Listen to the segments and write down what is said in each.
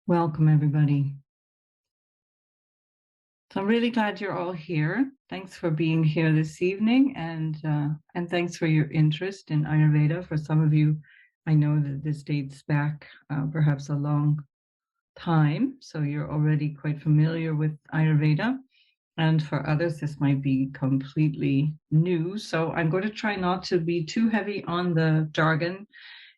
Welcome, everybody. So I'm really glad you're all here. Thanks for being here this evening, and thanks for your interest in Ayurveda. For some of you, I know that this dates back perhaps a long time, so you're already quite familiar with Ayurveda. And for others, this might be completely new. So I'm going to try not to be too heavy on the jargon.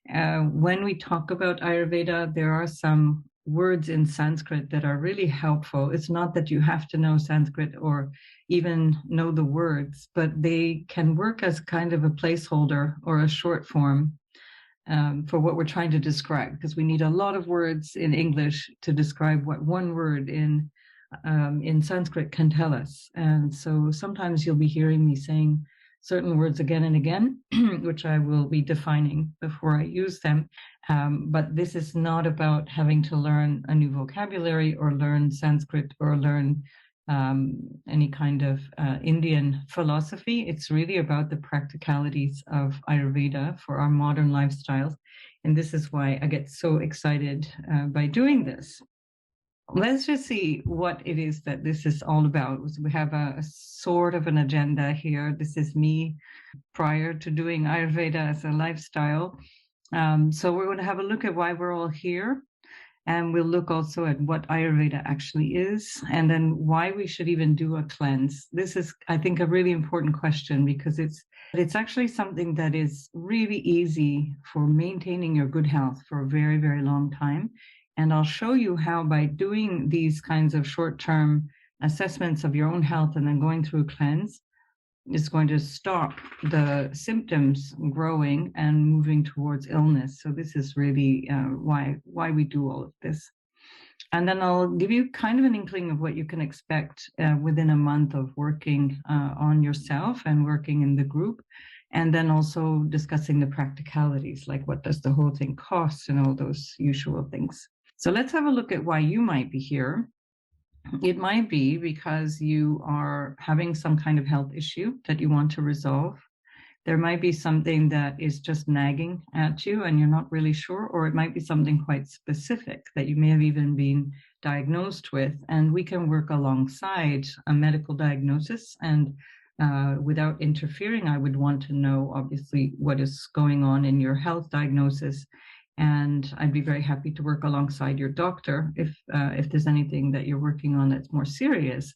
When we talk about Ayurveda, there are some words in Sanskrit that are really helpful. It's not that you have to know Sanskrit or even know the words, but they can work as kind of a placeholder or a short form for what we're trying to describe, because we need a lot of words in English to describe what one word in Sanskrit can tell us. And so sometimes you'll be hearing me saying certain words again and again, which I will be defining before I use them. But this is not about having to learn a new vocabulary or learn Sanskrit or learn any kind of Indian philosophy. It's really about the practicalities of Ayurveda for our modern lifestyles. And this is why I get so excited by doing this. Let's just see what it is that this is all about. We have a sort of an agenda here. This is me prior to doing Ayurveda as a lifestyle. So we're going to have a look at why we're all here. And we'll look also at what Ayurveda actually is, and then why we should even do a cleanse. This is, I think, a really important question, because it's actually something that is really easy for maintaining your good health for a very, very long time. And I'll show you how, by doing these kinds of short-term assessments of your own health and then going through a cleanse, is going to stop the symptoms growing and moving towards illness. So this is really why we do all of this. And then I'll give you kind of an inkling of what you can expect within a month of working on yourself and working in the group. And then also discussing the practicalities, like what does the whole thing cost and all those usual things. So let's have a look at why you might be here. It might be because you are having some kind of health issue that you want to resolve. There might be something that is just nagging at you and you're not really sure, or it might be something quite specific that you may have even been diagnosed with. And we can work alongside a medical diagnosis. And without interfering, I would want to know, obviously, what is going on in your health diagnosis. And I'd be very happy to work alongside your doctor if there's anything that you're working on that's more serious.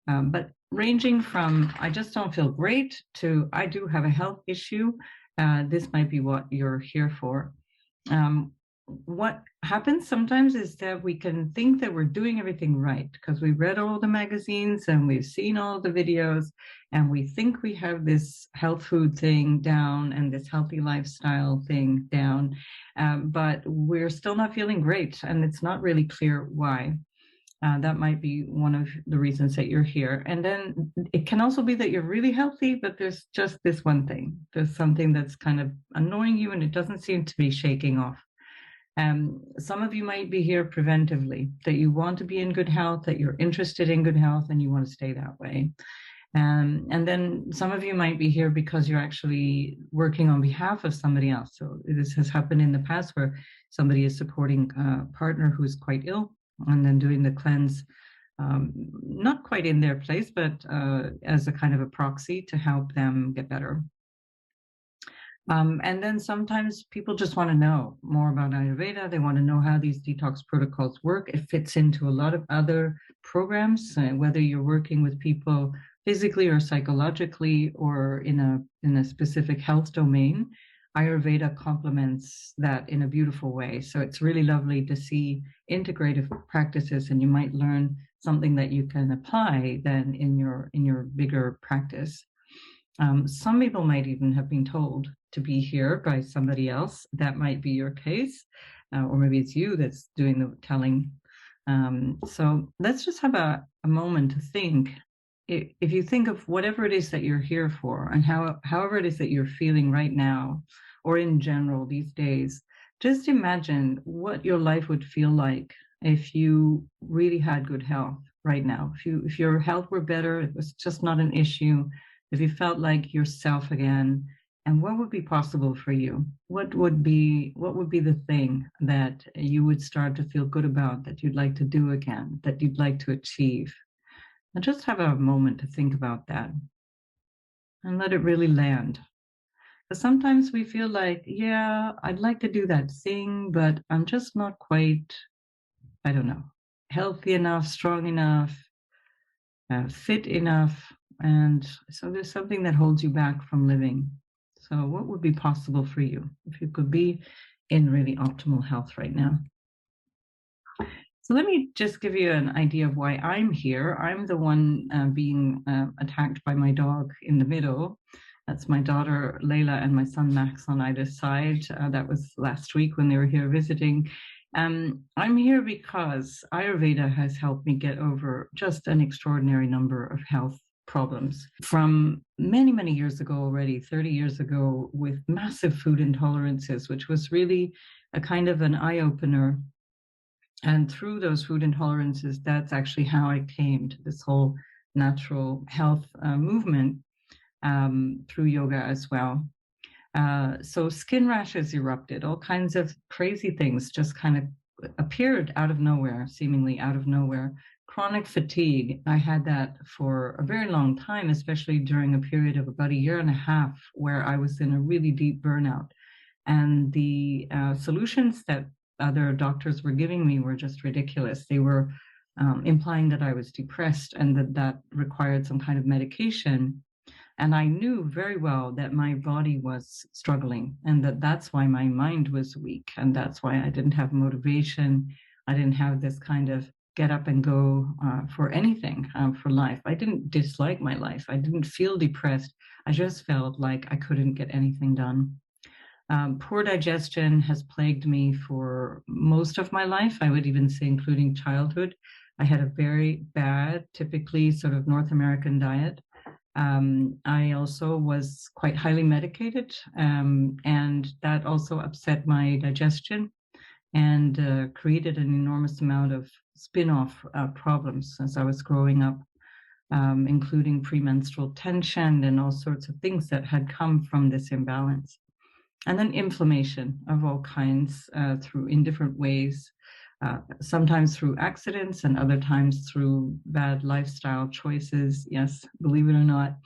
But ranging from I just don't feel great to I do have a health issue, this might be what you're here for. What happens sometimes is that we can think that we're doing everything right because we've read all the magazines and we've seen all the videos, and we think we have this health food thing down and this healthy lifestyle thing down, but we're still not feeling great, and it's not really clear why. That might be one of the reasons that you're here. And then it can also be that you're really healthy, but there's just this one thing. There's something that's kind of annoying you and it doesn't seem to be shaking off. Some of you might be here preventively, that you want to be in good health, that you're interested in good health and you want to stay that way. And then some of you might be here because you're actually working on behalf of somebody else. So this has happened in the past where somebody is supporting a partner who's quite ill and then doing the cleanse, not quite in their place, but as a kind of a proxy to help them get better. And then sometimes people just want to know more about Ayurveda. They want to know how these detox protocols work. It fits into a lot of other programs, whether you're working with people physically or psychologically or in a specific health domain. Ayurveda complements that in a beautiful way. So it's really lovely to see integrative practices, and you might learn something that you can apply then in your bigger practice. Some people might even have been told to be here by somebody else. That might be your case, or maybe it's you that's doing the telling. So let's just have a moment to think. If you think of whatever it is that you're here for, and however it is that you're feeling right now, or in general these days, just imagine what your life would feel like if you really had good health right now. If your health were better, it was just not an issue, if you felt like yourself again, And what would be possible for you? What would be the thing that you would start to feel good about, that you'd like to do again, that you'd like to achieve? And just have a moment to think about that and let it really land. Because sometimes we feel like, yeah, I'd like to do that thing, but I'm just not quite, I don't know, healthy enough, strong enough, fit enough. And so there's something that holds you back from living. So what would be possible for you if you could be in really optimal health right now? So let me just give you an idea of why I'm here. I'm the one being attacked by my dog in the middle. That's my daughter Layla and my son Max on either side. That was last week when they were here visiting. I'm here because Ayurveda has helped me get over just an extraordinary number of health problems from many, many years ago already, 30 years ago, with massive food intolerances, which was really a kind of an eye-opener. And through those food intolerances, that's actually how I came to this whole natural health movement through yoga as well. So skin rashes erupted, all kinds of crazy things just kind of appeared out of nowhere, seemingly out of nowhere. Chronic fatigue, I had that for a very long time, especially during a period of about a year and a half where I was in a really deep burnout. And the solutions that other doctors were giving me were just ridiculous. They were implying that I was depressed and that required some kind of medication. And I knew very well that my body was struggling and that's why my mind was weak. And that's why I didn't have motivation. I didn't have this kind of get up and go for anything for life. I didn't dislike my life. I didn't feel depressed. I just felt like I couldn't get anything done. Poor digestion has plagued me for most of my life. I would even say including childhood. I had a very bad, typically sort of North American diet. I also was quite highly medicated, and that also upset my digestion and created an enormous amount of spin-off problems as I was growing up, including premenstrual tension and all sorts of things that had come from this imbalance. And then inflammation of all kinds in different ways, sometimes through accidents and other times through bad lifestyle choices. Yes, believe it or not.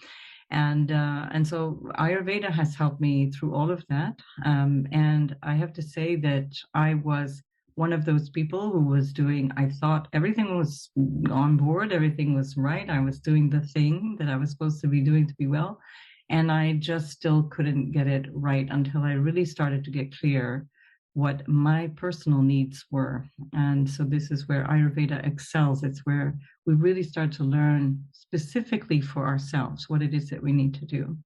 And so Ayurveda has helped me through all of that. And I have to say that I was one of those people who was I thought everything was on board, everything was right. I was doing the thing that I was supposed to be doing to be well. And I just still couldn't get it right until I really started to get clear what my personal needs were. And so this is where Ayurveda excels. It's where we really start to learn specifically for ourselves what it is that we need to do.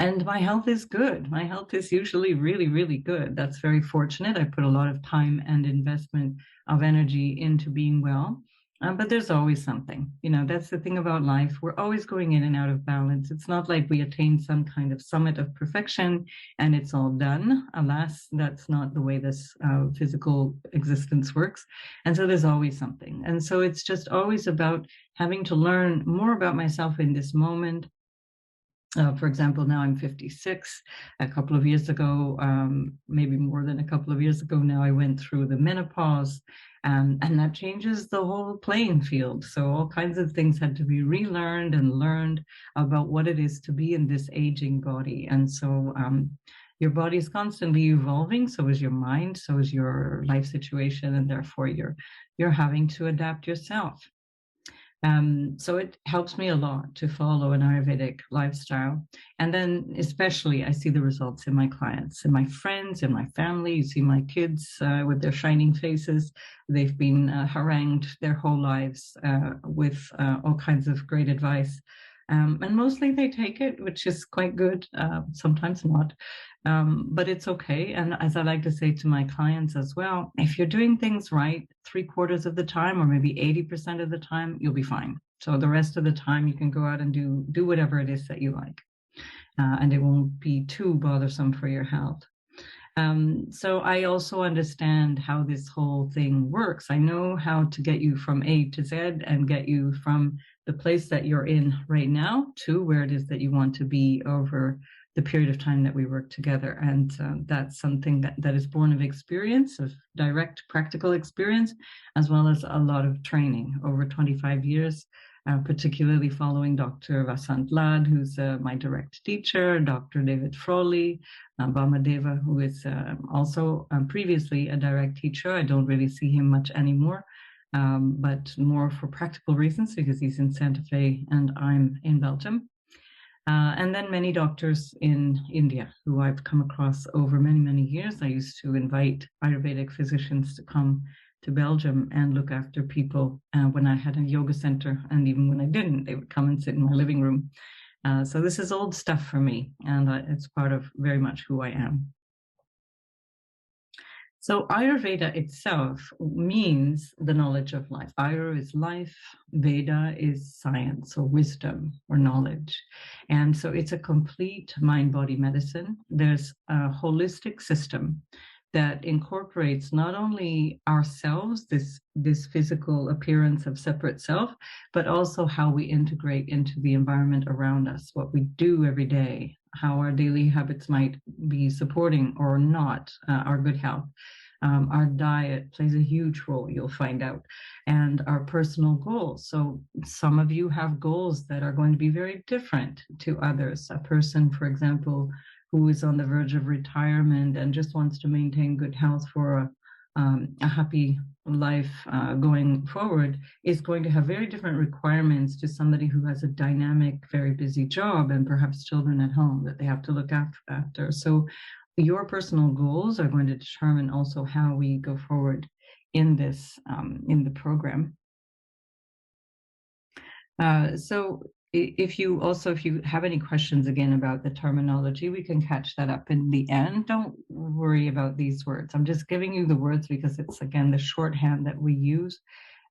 And my health is good. My health is usually really, really good. That's very fortunate. I put a lot of time and investment of energy into being well. But there's always something, that's the thing about life. We're always going in and out of balance. It's not like we attain some kind of summit of perfection and it's all done. Alas, that's not the way this physical existence works. And so there's always something. And so it's just always about having to learn more about myself in this moment. For example, now I'm 56. A couple of years ago, maybe more than a couple of years ago now, I went through the menopause, and that changes the whole playing field. So all kinds of things had to be relearned and learned about what it is to be in this aging body. And so your body is constantly evolving, so is your mind, so is your life situation, and therefore you're having to adapt yourself. So it helps me a lot to follow an Ayurvedic lifestyle. And then especially I see the results in my clients, in my friends, in my family. You see my kids with their shining faces. They've been harangued their whole lives with all kinds of great advice. And mostly they take it, which is quite good, sometimes not. But it's okay. And as I like to say to my clients as well, if you're doing things right 3/4 of the time, or maybe 80% of the time, you'll be fine. So the rest of the time you can go out and do whatever it is that you like. And it won't be too bothersome for your health. So I also understand how this whole thing works. I know how to get you from A to Z and get you from the place that you're in right now to where it is that you want to be over the period of time that we work together. And that's something that is born of experience, of direct practical experience, as well as a lot of training over 25 years, particularly following Dr. Vasant Lad, who's my direct teacher, Dr. David Frawley, Bamadeva, who is also previously a direct teacher. I don't really see him much anymore, but more for practical reasons because he's in Santa Fe and I'm in Belgium. And then many doctors in India who I've come across over many, many years. I used to invite Ayurvedic physicians to come to Belgium and look after people when I had a yoga center. And even when I didn't, they would come and sit in my living room. So this is old stuff for me, and it's part of very much who I am. So Ayurveda itself means the knowledge of life. Ayur is life, Veda is science or wisdom or knowledge. And so it's a complete mind-body medicine. There's a holistic system that incorporates not only ourselves, this physical appearance of separate self, but also how we integrate into the environment around us, what we do every day, how our daily habits might be supporting or not our good health. Our diet plays a huge role, you'll find out, and our personal goals. So some of you have goals that are going to be very different to others. A person, for example, who is on the verge of retirement and just wants to maintain good health for a happy life going forward is going to have very different requirements to somebody who has a dynamic, very busy job and perhaps children at home that they have to look after. So your personal goals are going to determine also how we go forward in this, in the program. So if you have any questions again about the terminology, we can catch that up in the end. Don't worry about these words. I'm just giving you the words because it's, again, the shorthand that we use.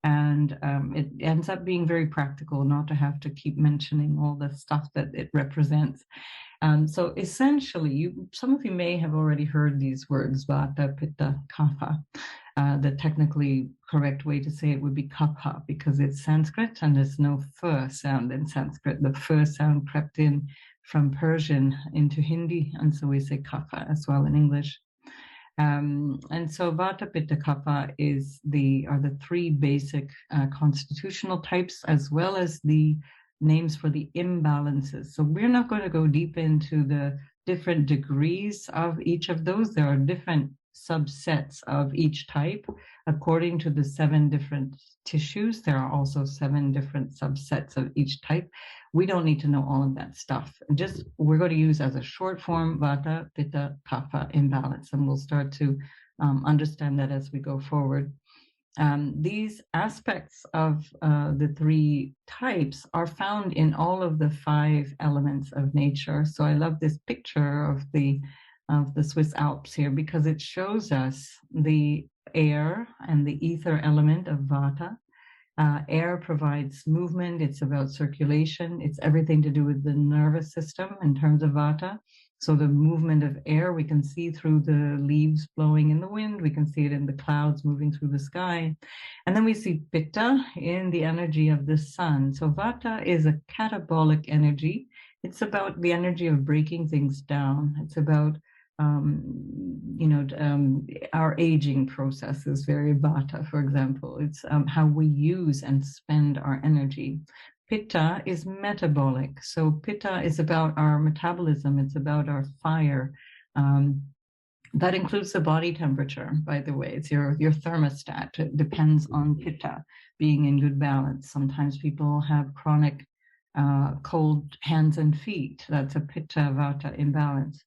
And it ends up being very practical not to have to keep mentioning all the stuff that it represents. So essentially, some of you may have already heard these words, Vata, Pitta, Kapha. The technically correct way to say it would be Kapha because it's Sanskrit and there's no f sound in Sanskrit. The f sound crept in from Persian into Hindi, and so we say Kapha as well in English. And so Vata, Pitta, Kapha are the three basic constitutional types, as well as the names for the imbalances. So we're not going to go deep into the different degrees of each of those. There are different subsets of each type according to the 7 different tissues. There are also 7 different subsets of each type. We don't need to know all of that stuff. We're going to use as a short form Vata, Pitta, Kapha, imbalance, and we'll start to understand that as we go forward. These aspects of the 3 types are found in all of the 5 elements of nature. So I love this picture of the Swiss Alps here because it shows us the air and the ether element of Vata. Air provides movement. It's about circulation. It's everything to do with the nervous system in terms of Vata. So the movement of air, we can see through the leaves blowing in the wind. We can see it in the clouds moving through the sky. And then we see Pitta in the energy of the sun. So Vata is a catabolic energy. It's about the energy of breaking things down. It's about our aging process is very Vata, for example. It's how we use and spend our energy. Pitta is metabolic. So Pitta is about our metabolism. It's about our fire. That includes the body temperature, by the way. It's your thermostat. It depends on Pitta being in good balance. Sometimes people have chronic cold hands and feet. That's a Pitta Vata imbalance.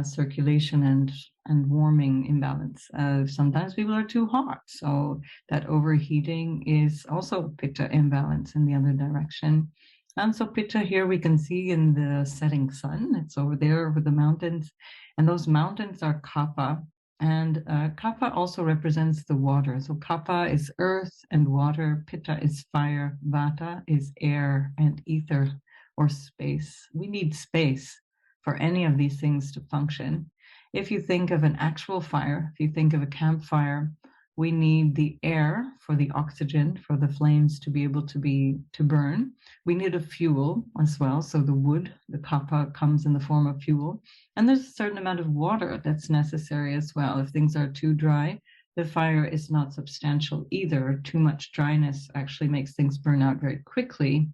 Circulation and warming imbalance. Sometimes people are too hot, so that overheating is also Pitta imbalance in the other direction. And so Pitta here we can see in the setting sun. It's over there over the mountains, and those mountains are Kapha. And Kapha also represents the water. So Kapha is earth and water. Pitta is fire. Vata is air and ether or space. We need space for any of these things to function. If you think of an actual fire, if you think of a campfire, We need the air for the oxygen, for the flames to be able to burn. We need a fuel as well. So the wood, the kapha, comes in the form of fuel. And there's a certain amount of water that's necessary as well. If things are too dry, the fire is not substantial either. Too much dryness actually makes things burn out very quickly.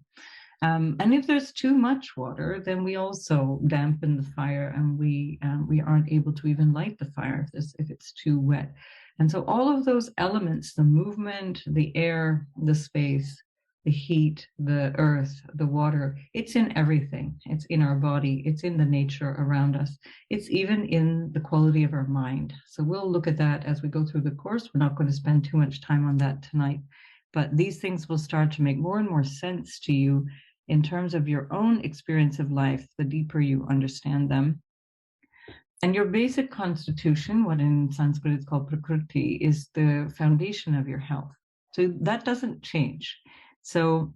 And if there's too much water, then we also dampen the fire, and we aren't able to even light the fire if it's too wet. And so all of those elements, the movement, the air, the space, the heat, the earth, the water, it's in everything. It's in our body. It's in the nature around us. It's even in the quality of our mind. So we'll look at that as we go through the course. We're not going to spend too much time on that tonight, but these things will start to make more and more sense to you in terms of your own experience of life, the deeper you understand them. And your basic constitution, what in Sanskrit is called prakriti, is the foundation of your health. So that doesn't change. So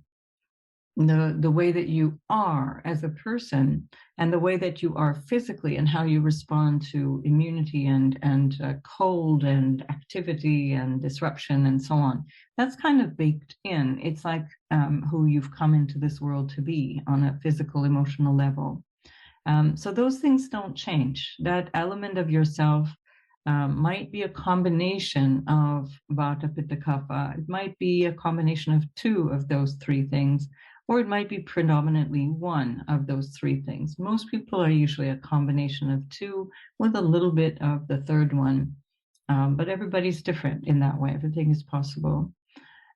the way that you are as a person, and the way that you are physically, and how you respond to immunity and cold and activity and disruption and so on, that's kind of baked in. It's like who you've come into this world to be on a physical, emotional level. So those things don't change. That element of yourself might be a combination of Vata, Pitta, Kapha. It might be a combination of two of those three things, or it might be predominantly one of those three things. Most people are usually a combination of two with a little bit of the third one, but everybody's different in that way. Everything is possible.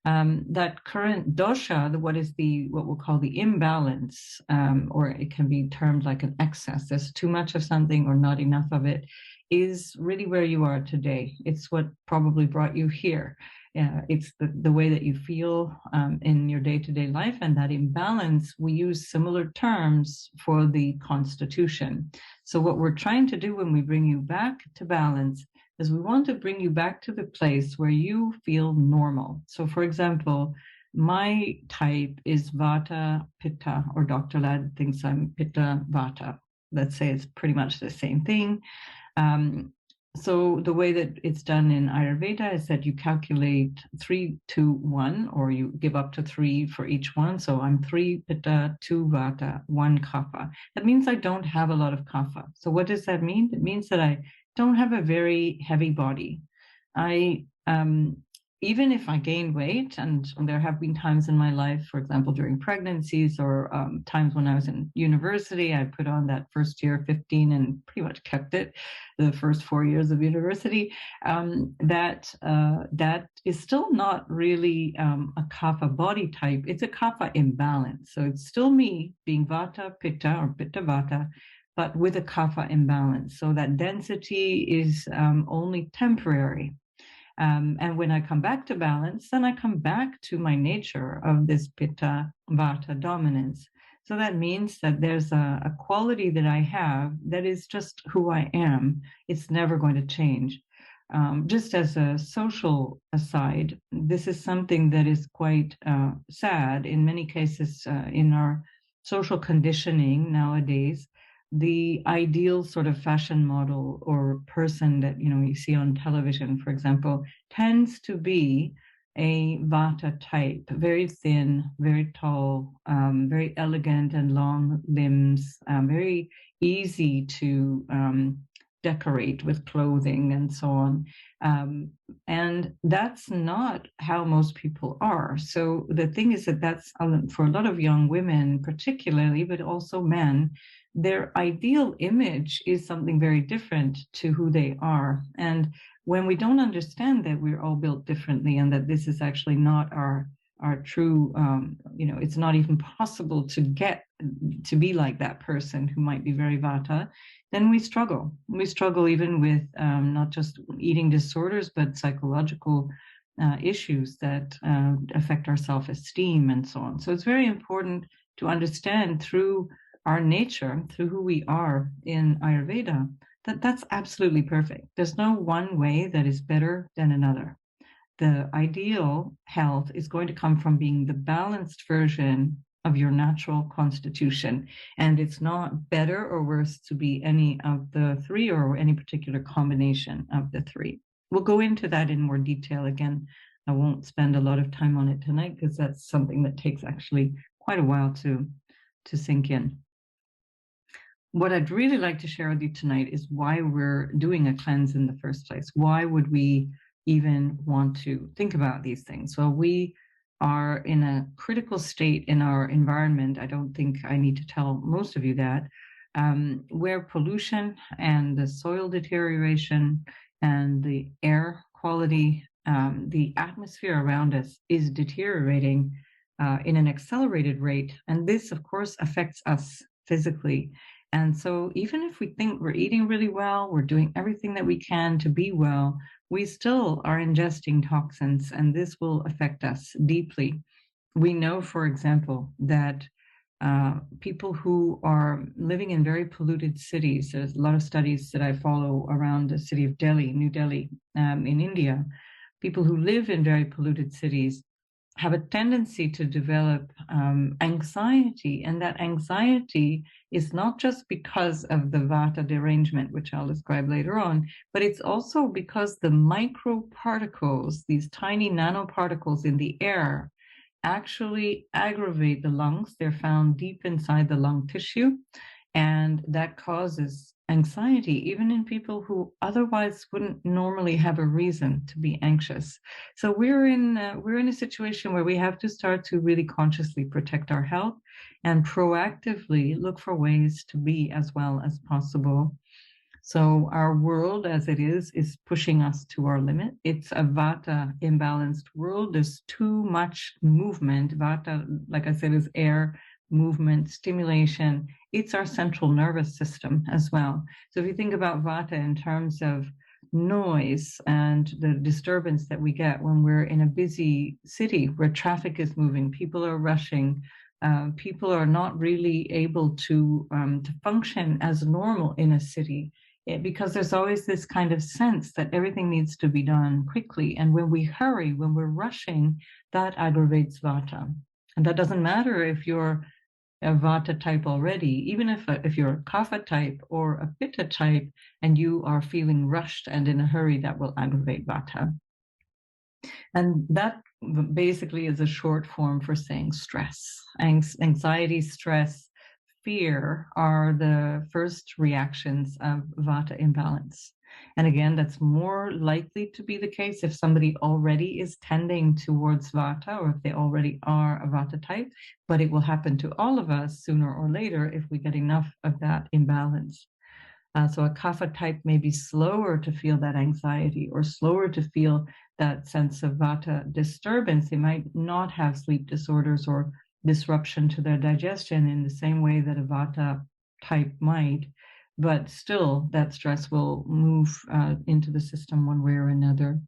That current dosha, what we'll call the imbalance, or it can be termed like an excess, there's too much of something or not enough of it, is really where you are today. It's what probably brought you here. It's the way that you feel in your day-to-day life, and that imbalance, we use similar terms for the constitution. So what we're trying to do when we bring you back to balance is we want to bring you back to the place where you feel normal. So for example, my type is Vata Pitta, or Dr. Ladd thinks I'm Pitta Vata. Let's say it's pretty much the same thing. So the way that it's done in Ayurveda is that you calculate 3, 2, 1, or you give up to 3 for each one. So I'm 3 Pitta, 2 Vata, 1 Kapha. That means I don't have a lot of Kapha. So what does that mean? It means that I don't have a very heavy body. I even if I gain weight, and there have been times in my life, for example, during pregnancies or times when I was in university, I put on that first year 15 and pretty much kept it the first 4 years of university. That is still not really a kapha body type. It's a kapha imbalance. So it's still me being Vata Pitta or Pitta Vata, but with a kapha imbalance. So that density is only temporary. And when I come back to balance, then I come back to my nature of this Pitta Vata dominance. So that means that there's a quality that I have that is just who I am. It's never going to change. Just as a social aside, this is something that is quite sad in many cases in our social conditioning nowadays. The ideal sort of fashion model or person that you see on television, for example, tends to be a Vata type, very thin, very tall, very elegant and long limbs, very easy to decorate with clothing and so on. And that's not how most people are. So the thing is that that's for a lot of young women particularly, but also men, their ideal image is something very different to who they are. And when we don't understand that we're all built differently and that this is actually not our true, it's not even possible to get to be like that person who might be very Vata, then we struggle. We struggle even with not just eating disorders, but psychological issues that affect our self-esteem and so on. So it's very important to understand through our nature, through who we are in Ayurveda, that's absolutely perfect. There's no one way that is better than another. The ideal health is going to come from being the balanced version of your natural constitution. And it's not better or worse to be any of the three or any particular combination of the three. we'll go into that in more detail. Again, I won't spend a lot of time on it tonight because that's something that takes actually quite a while to sink in. What I'd really like to share with you tonight is why we're doing a cleanse in the first place. Why would we even want to think about these things? Well, we are in a critical state in our environment. I don't think I need to tell most of you that, where pollution and the soil deterioration and the air quality, the atmosphere around us is deteriorating in an accelerated rate. And this, of course, affects us physically. And so even if we think we're eating really well, we're doing everything that we can to be well, we still are ingesting toxins, and this will affect us deeply. We know, for example, that people who are living in very polluted cities, there's a lot of studies that I follow around the city of Delhi, New Delhi, in India. People who live in very polluted cities have a tendency to develop anxiety, and that anxiety is not just because of the vata derangement, which I'll describe later on, but it's also because the microparticles, these tiny nanoparticles in the air, actually aggravate the lungs. They're found deep inside the lung tissue, and that causes anxiety, even in people who otherwise wouldn't normally have a reason to be anxious. So we're in a situation where we have to start to really consciously protect our health and proactively look for ways to be as well as possible. So our world as it is pushing us to our limit. It's a vata imbalanced world. There's too much movement. Vata, like I said, is air, movement, stimulation. It's our central nervous system as well. So if you think about vata in terms of noise and the disturbance that we get when we're in a busy city where traffic is moving, people are rushing, people are not really able to function as normal in a city, because there's always this kind of sense that everything needs to be done quickly. And when we hurry, when we're rushing, that aggravates vata. And that doesn't matter if you're a vata type already, even if you're a kapha type or a pitta type and you are feeling rushed and in a hurry, that will aggravate vata. And that basically is a short form for saying stress. Anxiety, stress, fear are the first reactions of vata imbalance. And again, that's more likely to be the case if somebody already is tending towards vata, or if they already are a vata type, but it will happen to all of us sooner or later if we get enough of that imbalance. So a kapha type may be slower to feel that anxiety or slower to feel that sense of vata disturbance. They might not have sleep disorders or disruption to their digestion in the same way that a vata type might, but still that stress will move into the system one way or another.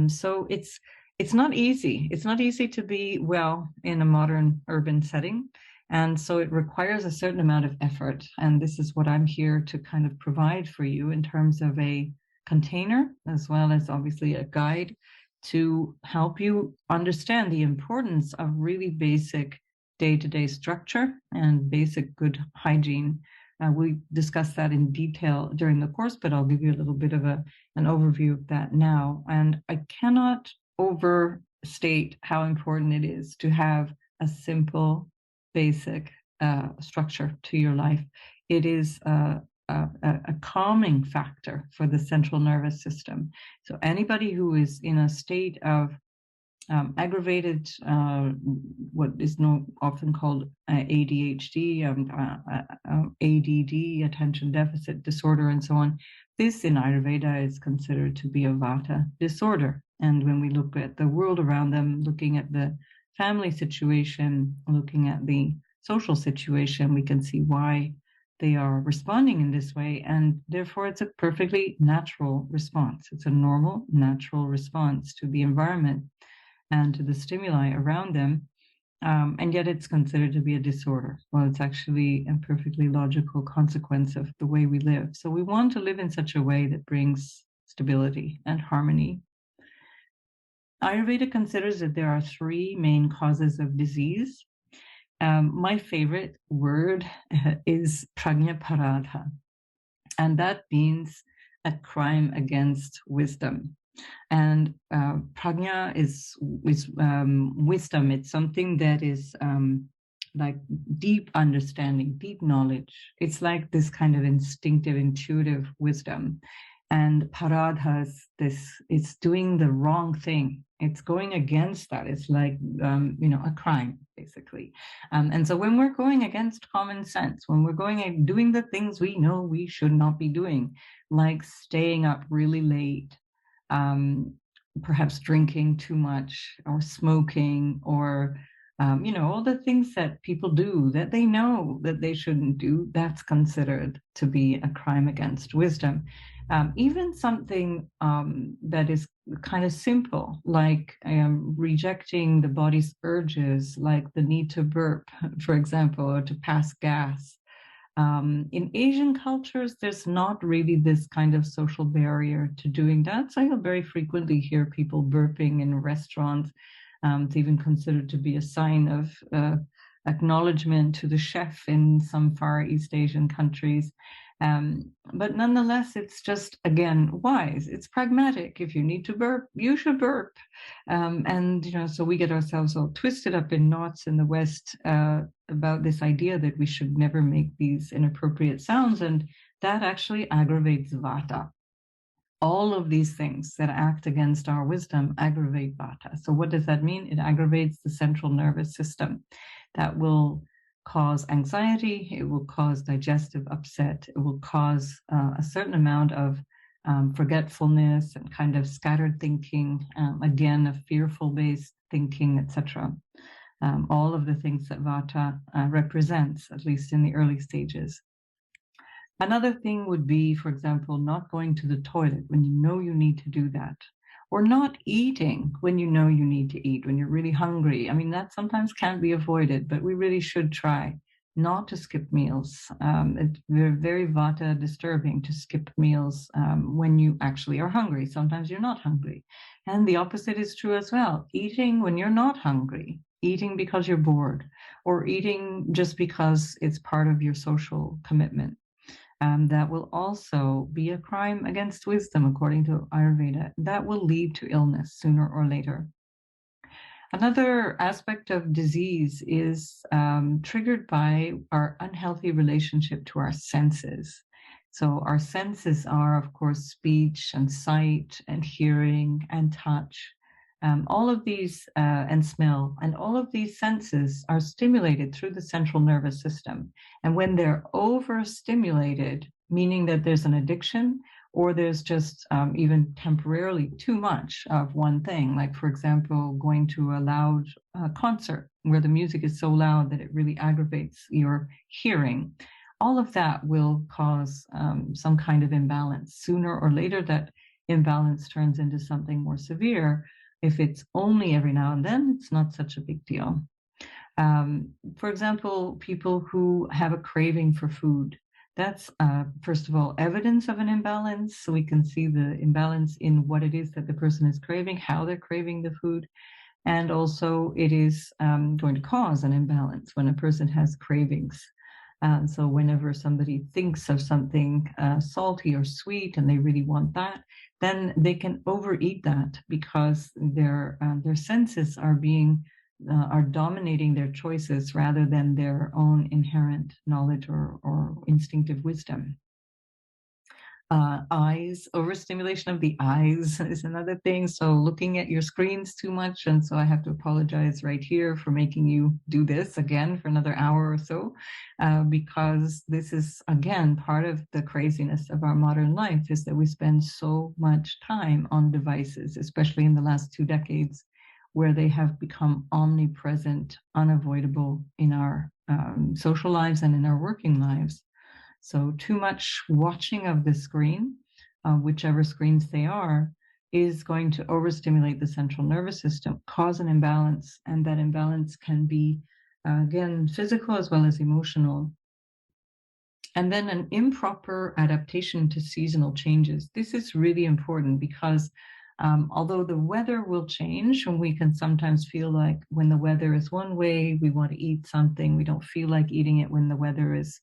So it's not easy. It's not easy to be well in a modern urban setting. And so it requires a certain amount of effort. And this is what I'm here to kind of provide for you in terms of a container, as well as obviously a guide to help you understand the importance of really basic day-to-day structure and basic good hygiene. We discussed that in detail during the course, but I'll give you a little bit of an overview of that now. And I cannot overstate how important it is to have a simple, basic structure to your life. It is a calming factor for the central nervous system. So anybody who is in a state of aggravated, what is often called ADHD, ADD, attention deficit disorder, and so on, this in Ayurveda is considered to be a vata disorder. And when we look at the world around them, looking at the family situation, looking at the social situation, we can see why they are responding in this way. And therefore, it's a perfectly natural response. It's a normal, natural response to the environment and to the stimuli around them. And yet it's considered to be a disorder. Well, it's actually a perfectly logical consequence of the way we live. So we want to live in such a way that brings stability and harmony. Ayurveda considers that there are three main causes of disease. My favorite word is prajnaparadha, and that means a crime against wisdom. And prajna is wisdom. It's something that is like deep understanding, deep knowledge. It's like this kind of instinctive, intuitive wisdom. And paradhas, it's doing the wrong thing. It's going against that. It's like, a crime, basically. And so when we're going against common sense, when we're going and doing the things we know we should not be doing, like staying up really late, perhaps drinking too much or smoking or all the things that people do that they know that they shouldn't do, that's considered to be a crime against wisdom. Even something that is kind of simple, like rejecting the body's urges, like the need to burp, for example, or to pass gas. In Asian cultures, there's not really this kind of social barrier to doing that. So you'll very frequently hear people burping in restaurants. It's even considered to be a sign of acknowledgement to the chef in some Far East Asian countries. But nonetheless, it's just, again, wise. It's pragmatic. If you need to burp, you should burp. So we get ourselves all twisted up in knots in the West about this idea that we should never make these inappropriate sounds. And that actually aggravates vata. All of these things that act against our wisdom aggravate vata. So what does that mean? It aggravates the central nervous system. That will cause anxiety, it will cause digestive upset, it will cause a certain amount of forgetfulness and kind of scattered thinking, again, a fearful-based thinking, etc. All of the things that vata represents, at least in the early stages. Another thing would be, for example, not going to the toilet when you know you need to do that, or not eating when you know you need to eat, when you're really hungry. I mean, that sometimes can't be avoided, but we really should try not to skip meals. It's very vata disturbing to skip meals when you actually are hungry. Sometimes you're not hungry. And the opposite is true as well. Eating when you're not hungry, eating because you're bored, or eating just because it's part of your social commitment. That will also be a crime against wisdom, according to Ayurveda. That will lead to illness sooner or later. Another aspect of disease is triggered by our unhealthy relationship to our senses. So our senses are, of course, speech and sight and hearing and touch. All of these, and smell, and all of these senses are stimulated through the central nervous system. And when they're overstimulated, meaning that there's an addiction, or there's just even temporarily too much of one thing, like, for example, going to a loud concert where the music is so loud that it really aggravates your hearing, all of that will cause some kind of imbalance. Sooner or later, that imbalance turns into something more severe. If it's only every now and then, it's not such a big deal. For example, people who have a craving for food, that's, first of all, evidence of an imbalance. So we can see the imbalance in what it is that the person is craving, how they're craving the food. And also it is going to cause an imbalance when a person has cravings. So whenever somebody thinks of something salty or sweet and they really want that, then they can overeat that because their senses are dominating their choices rather than their own inherent knowledge or instinctive wisdom. Eyes, overstimulation of the eyes is another thing. So looking at your screens too much. And so I have to apologize right here for making you do this again for another hour or so, because this is, again, part of the craziness of our modern life, is that we spend so much time on devices, especially in the last 2 decades, where they have become omnipresent, unavoidable in our social lives and in our working lives. So too much watching of the screen, whichever screens they are, is going to overstimulate the central nervous system, cause an imbalance, and that imbalance can be, again, physical as well as emotional. And then an improper adaptation to seasonal changes. This is really important because although the weather will change, and we can sometimes feel like when the weather is one way, we want to eat something, we don't feel like eating it when the weather is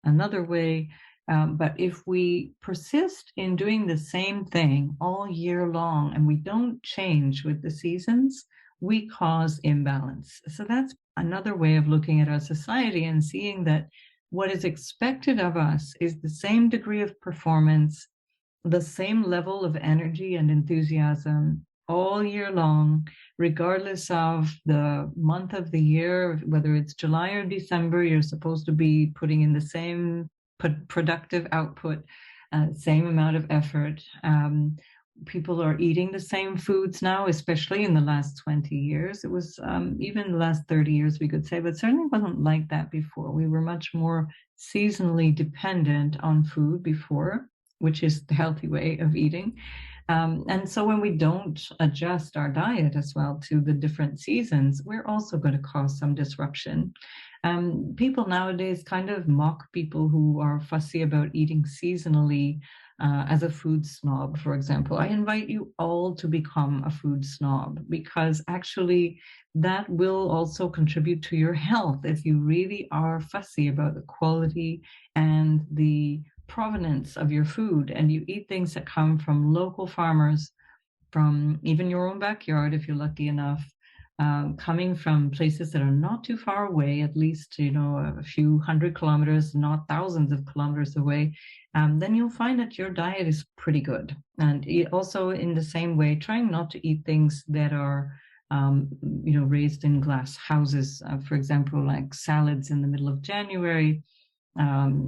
another way. But if we persist in doing the same thing all year long and we don't change with the seasons, we cause imbalance. So that's another way of looking at our society and seeing that what is expected of us is the same degree of performance, the same level of energy and enthusiasm all year long, regardless of the month of the year, whether it's July or December. You're supposed to be putting in the same productive output, same amount of effort. People are eating the same foods now, especially in the last 20 years. It was even the last 30 years, we could say, but certainly wasn't like that before. We were much more seasonally dependent on food before, which is the healthy way of eating. And so when we don't adjust our diet as well to the different seasons, we're also going to cause some disruption. People nowadays kind of mock people who are fussy about eating seasonally as a food snob, for example. I invite you all to become a food snob, because actually that will also contribute to your health if you really are fussy about the quality and the provenance of your food, and you eat things that come from local farmers, from even your own backyard if you're lucky enough, coming from places that are not too far away, at least, a few 100 kilometers, not thousands of kilometers away, then you'll find that your diet is pretty good. And also in the same way, trying not to eat things that are raised in glass houses, for example, like salads in the middle of January,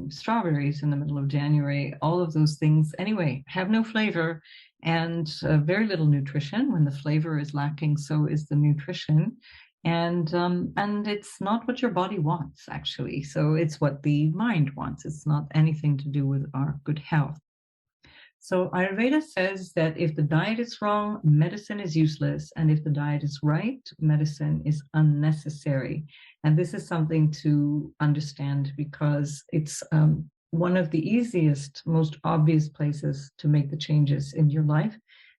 strawberries in the middle of January, all of those things anyway have no flavor and very little nutrition. When the flavor is lacking, so is the nutrition, and it's not what your body wants, actually. So it's what the mind wants. It's not anything to do with our good health. So Ayurveda says that if the diet is wrong, medicine is useless. And if the diet is right, medicine is unnecessary. And this is something to understand, because it's one of the easiest, most obvious places to make the changes in your life,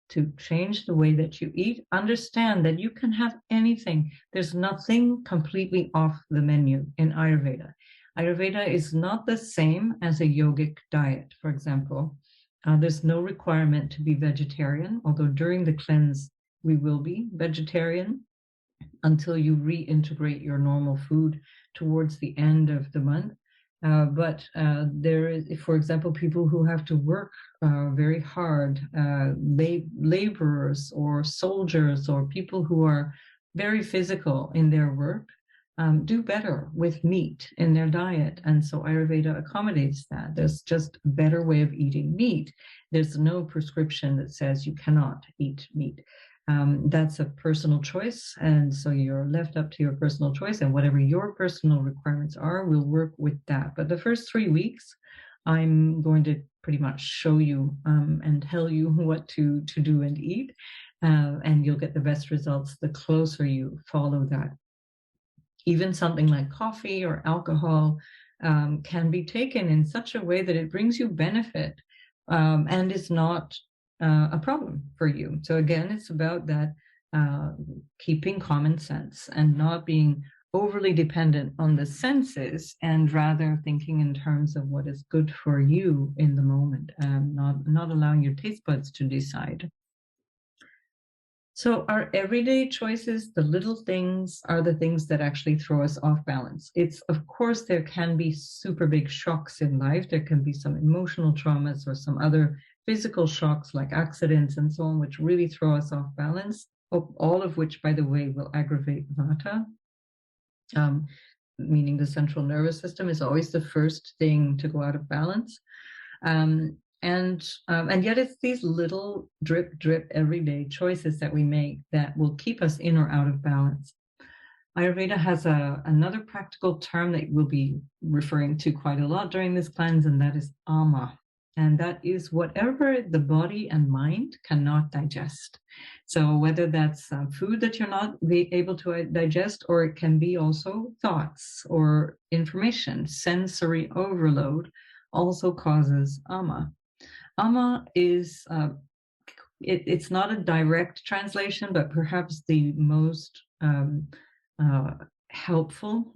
to change the way that you eat. Understand that you can have anything. There's nothing completely off the menu in Ayurveda. Ayurveda is not the same as a yogic diet, for example. There's no requirement to be vegetarian, although during the cleanse we will be vegetarian until you reintegrate your normal food towards the end of the month. But there is, for example, people who have to work very hard, laborers or soldiers, or people who are very physical in their work, do better with meat in their diet. And so Ayurveda accommodates that. There's just a better way of eating meat. There's no prescription that says you cannot eat meat. That's a personal choice. And so you're left up to your personal choice, and whatever your personal requirements are, we'll work with that. But the first 3 weeks, I'm going to pretty much show you and tell you what to do and eat. And you'll get the best results the closer you follow that. Even something like coffee or alcohol can be taken in such a way that it brings you benefit and is not a problem for you. So again, it's about that keeping common sense and not being overly dependent on the senses, and rather thinking in terms of what is good for you in the moment, not allowing your taste buds to decide. So our everyday choices, the little things, are the things that actually throw us off balance. It's, of course, there can be super big shocks in life. There can be some emotional traumas or some other physical shocks like accidents and so on, which really throw us off balance, all of which, by the way, will aggravate Vata, meaning the central nervous system is always the first thing to go out of balance. And yet it's these little drip, everyday choices that we make that will keep us in or out of balance. Ayurveda has another practical term that we'll be referring to quite a lot during this cleanse, and that is ama. And that is whatever the body and mind cannot digest. So whether that's food that you're not able to digest, or it can be also thoughts or information, sensory overload also causes ama. Ama is, it's not a direct translation, but perhaps the most helpful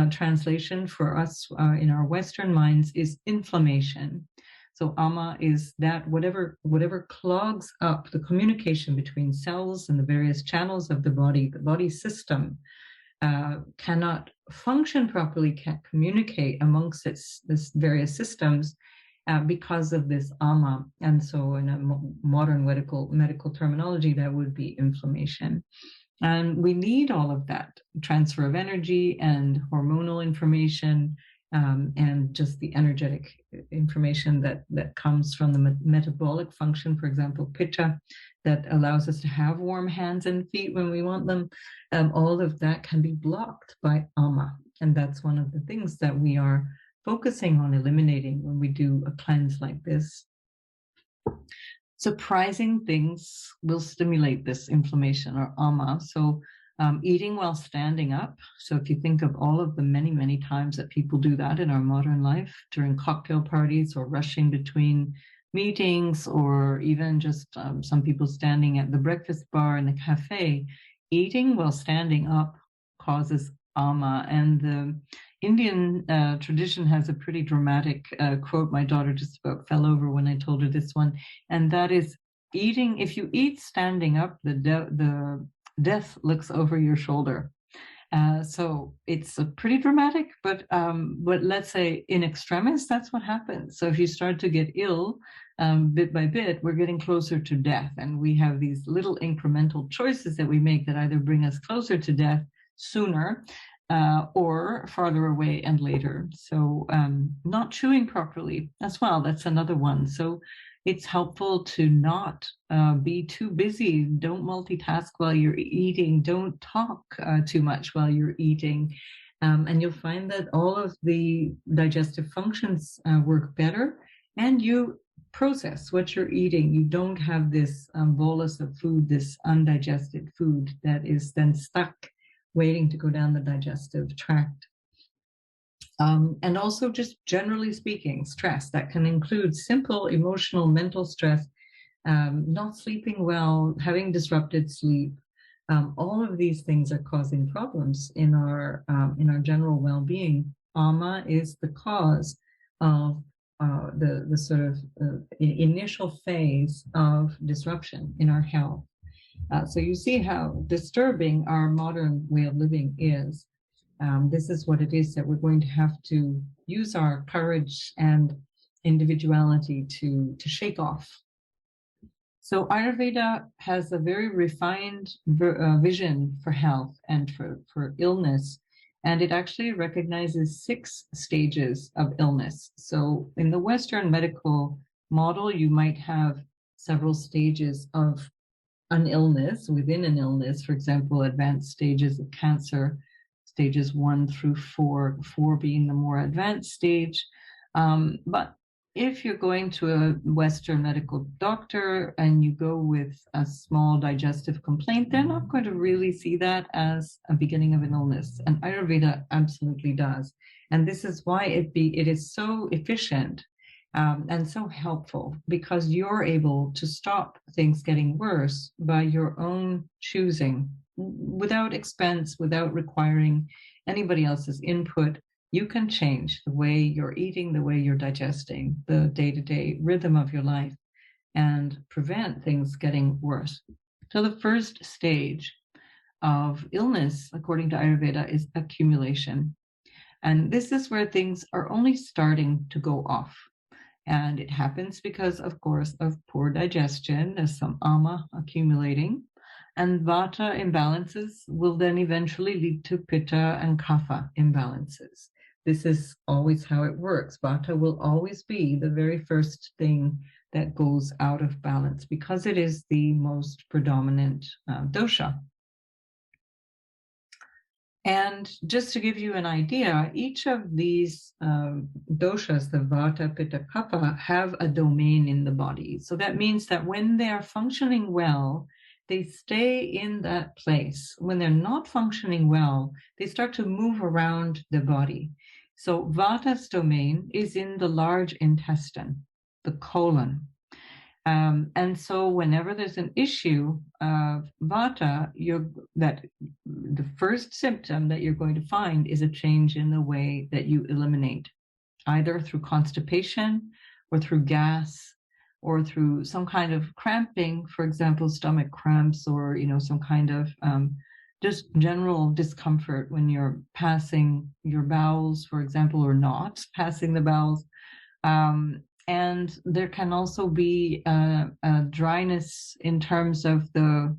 translation for us in our Western minds is inflammation. So ama is that whatever clogs up the communication between cells and the various channels of the body system cannot function properly, can't communicate amongst its various systems because of this ama. And so in a modern medical terminology, that would be inflammation. And we need all of that transfer of energy and hormonal information and just the energetic information that comes from the metabolic function, for example, Pitta, that allows us to have warm hands and feet when we want them. All of that can be blocked by ama. And that's one of the things that we are focusing on eliminating when we do a cleanse like this. Surprising things will stimulate this inflammation or ama. So eating while standing up. So if you think of all of the many times that people do that in our modern life during cocktail parties or rushing between meetings, or even just some people standing at the breakfast bar in the cafe, eating while standing up causes ama. And the Indian tradition has a pretty dramatic quote. My daughter just about fell over when I told her this one, and that is, eating, if you eat standing up, the death looks over your shoulder. So it's a pretty dramatic, but let's say in extremis, that's what happens. So if you start to get ill, bit by bit, we're getting closer to death. And we have these little incremental choices that we make that either bring us closer to death sooner or farther away and later. So not chewing properly as well, that's another one. So it's helpful to not be too busy. Don't multitask while you're eating. Don't talk too much while you're eating. And you'll find that all of the digestive functions work better, and you process what you're eating. You don't have this bolus of food, this undigested food that is then stuck waiting to go down the digestive tract. And also, just generally speaking, stress that can include simple emotional, mental stress, not sleeping well, having disrupted sleep. All of these things are causing problems in our general well-being. Ama is the cause of the sort of initial phase of disruption in our health. So you see how disturbing our modern way of living is. This is what it is that we're going to have to use our courage and individuality to shake off. So Ayurveda has a very refined vision for health and for illness, and it actually recognizes 6 stages of illness. So in the Western medical model, you might have several stages of an illness within an illness, for example, advanced stages of cancer, stages 1 through 4, 4 being the more advanced stage. But if you're going to a Western medical doctor and you go with a small digestive complaint, they're not going to really see that as a beginning of an illness. And Ayurveda absolutely does. And this is why it is so efficient and so helpful, because you're able to stop things getting worse by your own choosing, without expense, without requiring anybody else's input. You can change the way you're eating, the way you're digesting, the day-to-day rhythm of your life, and prevent things getting worse. So the first stage of illness, according to Ayurveda, is accumulation. And this is where things are only starting to go off. And it happens because, of course, of poor digestion. There's some ama accumulating. And vata imbalances will then eventually lead to pitta and kapha imbalances. This is always how it works. Vata will always be the very first thing that goes out of balance because it is the most predominant dosha. And just to give you an idea, each of these doshas, the vata, pitta, kapha, have a domain in the body. So that means that when they are functioning well, they stay in that place. When they're not functioning well, they start to move around the body. So vata's domain is in the large intestine, the colon. And so whenever there's an issue of vata, the first symptom that you're going to find is a change in the way that you eliminate, either through constipation or through gas or through some kind of cramping, for example, stomach cramps, or some kind of just general discomfort when you're passing your bowels, for example, or not passing the bowels. And there can also be a dryness in terms of the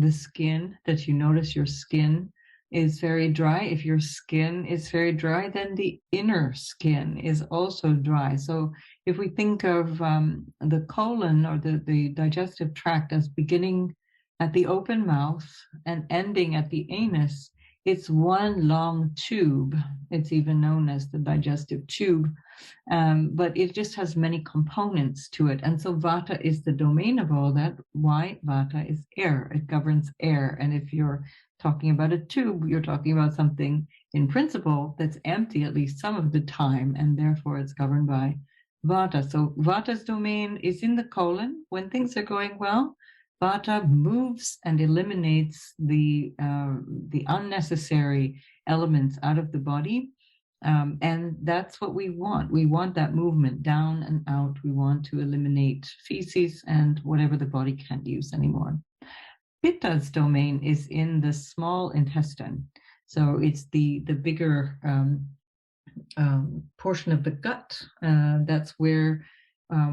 skin, that you notice your skin is very dry. If your skin is very dry, then the inner skin is also dry. So if we think of the colon or the digestive tract as beginning at the open mouth and ending at the anus, it's one long tube. It's even known as the digestive tube, but it just has many components to it. And so vata is the domain of all that. Why? Vata is air. It governs air. And if you're talking about a tube, you're talking about something in principle that's empty at least some of the time, and therefore it's governed by vata. So vata's domain is in the colon. When things are going well, vata moves and eliminates the unnecessary elements out of the body. And that's what we want. We want that movement down and out. We want to eliminate feces and whatever the body can't use anymore. Pitta's domain is in the small intestine. So it's the bigger portion of the gut. That's where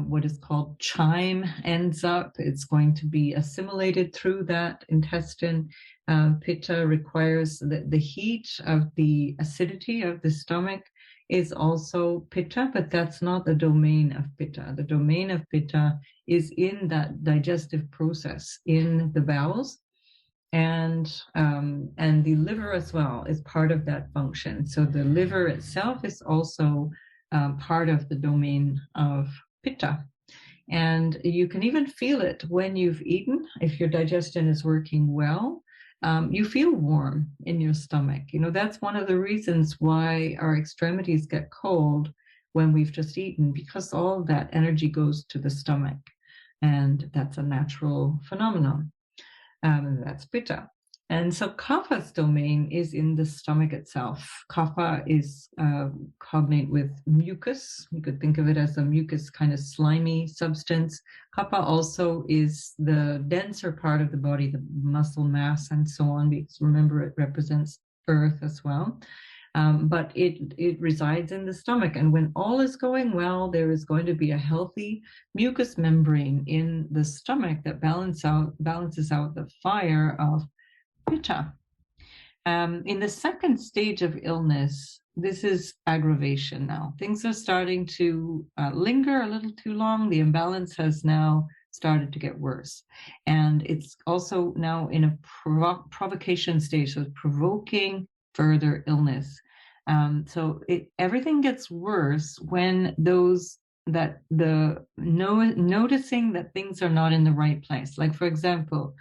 what is called chyme ends up. It's going to be assimilated through that intestine. Pitta requires the heat of the acidity of the stomach is also Pitta, but that's not the domain of Pitta. The domain of Pitta is in that digestive process in the bowels, and the liver as well is part of that function. So the liver itself is also part of the domain of Pitta. And you can even feel it when you've eaten. If your digestion is working well, you feel warm in your stomach. That's one of the reasons why our extremities get cold when we've just eaten, because all of that energy goes to the stomach. And that's a natural phenomenon. That's Pitta. And so Kapha's domain is in the stomach itself. Kapha is cognate with mucus. You could think of it as a mucus, kind of slimy substance. Kapha also is the denser part of the body, the muscle mass and so on, because remember it represents earth as well. But it resides in the stomach. And when all is going well, there is going to be a healthy mucous membrane in the stomach that balances out the fire of Pitta. In the second stage of illness, this is aggravation now. Things are starting to linger a little too long. The imbalance has now started to get worse. And it's also now in a provocation stage, so it's provoking further illness. So everything gets worse when noticing that things are not in the right place. Like, for example,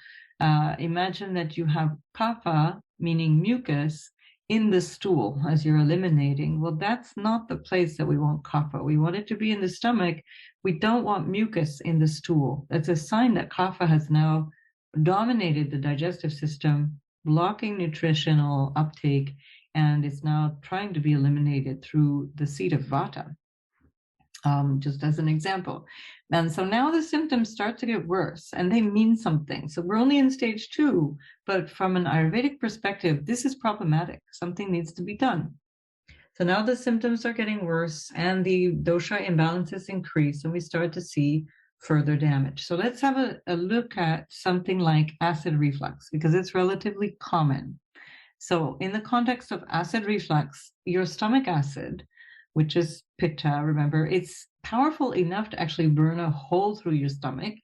imagine that you have kapha, meaning mucus, in the stool as you're eliminating. Well, that's not the place that we want kapha. We want it to be in the stomach. We don't want mucus in the stool. That's a sign that kapha has now dominated the digestive system, blocking nutritional uptake, and it's now trying to be eliminated through the seat of vata, just as an example. And so now the symptoms start to get worse, and they mean something. So we're only in stage 2, but from an Ayurvedic perspective, this is problematic. Something needs to be done. So now the symptoms are getting worse, and the dosha imbalances increase, and we start to see further damage. So let's have a look at something like acid reflux, because it's relatively common. So in the context of acid reflux, your stomach acid, which is Pitta, remember, it's powerful enough to actually burn a hole through your stomach.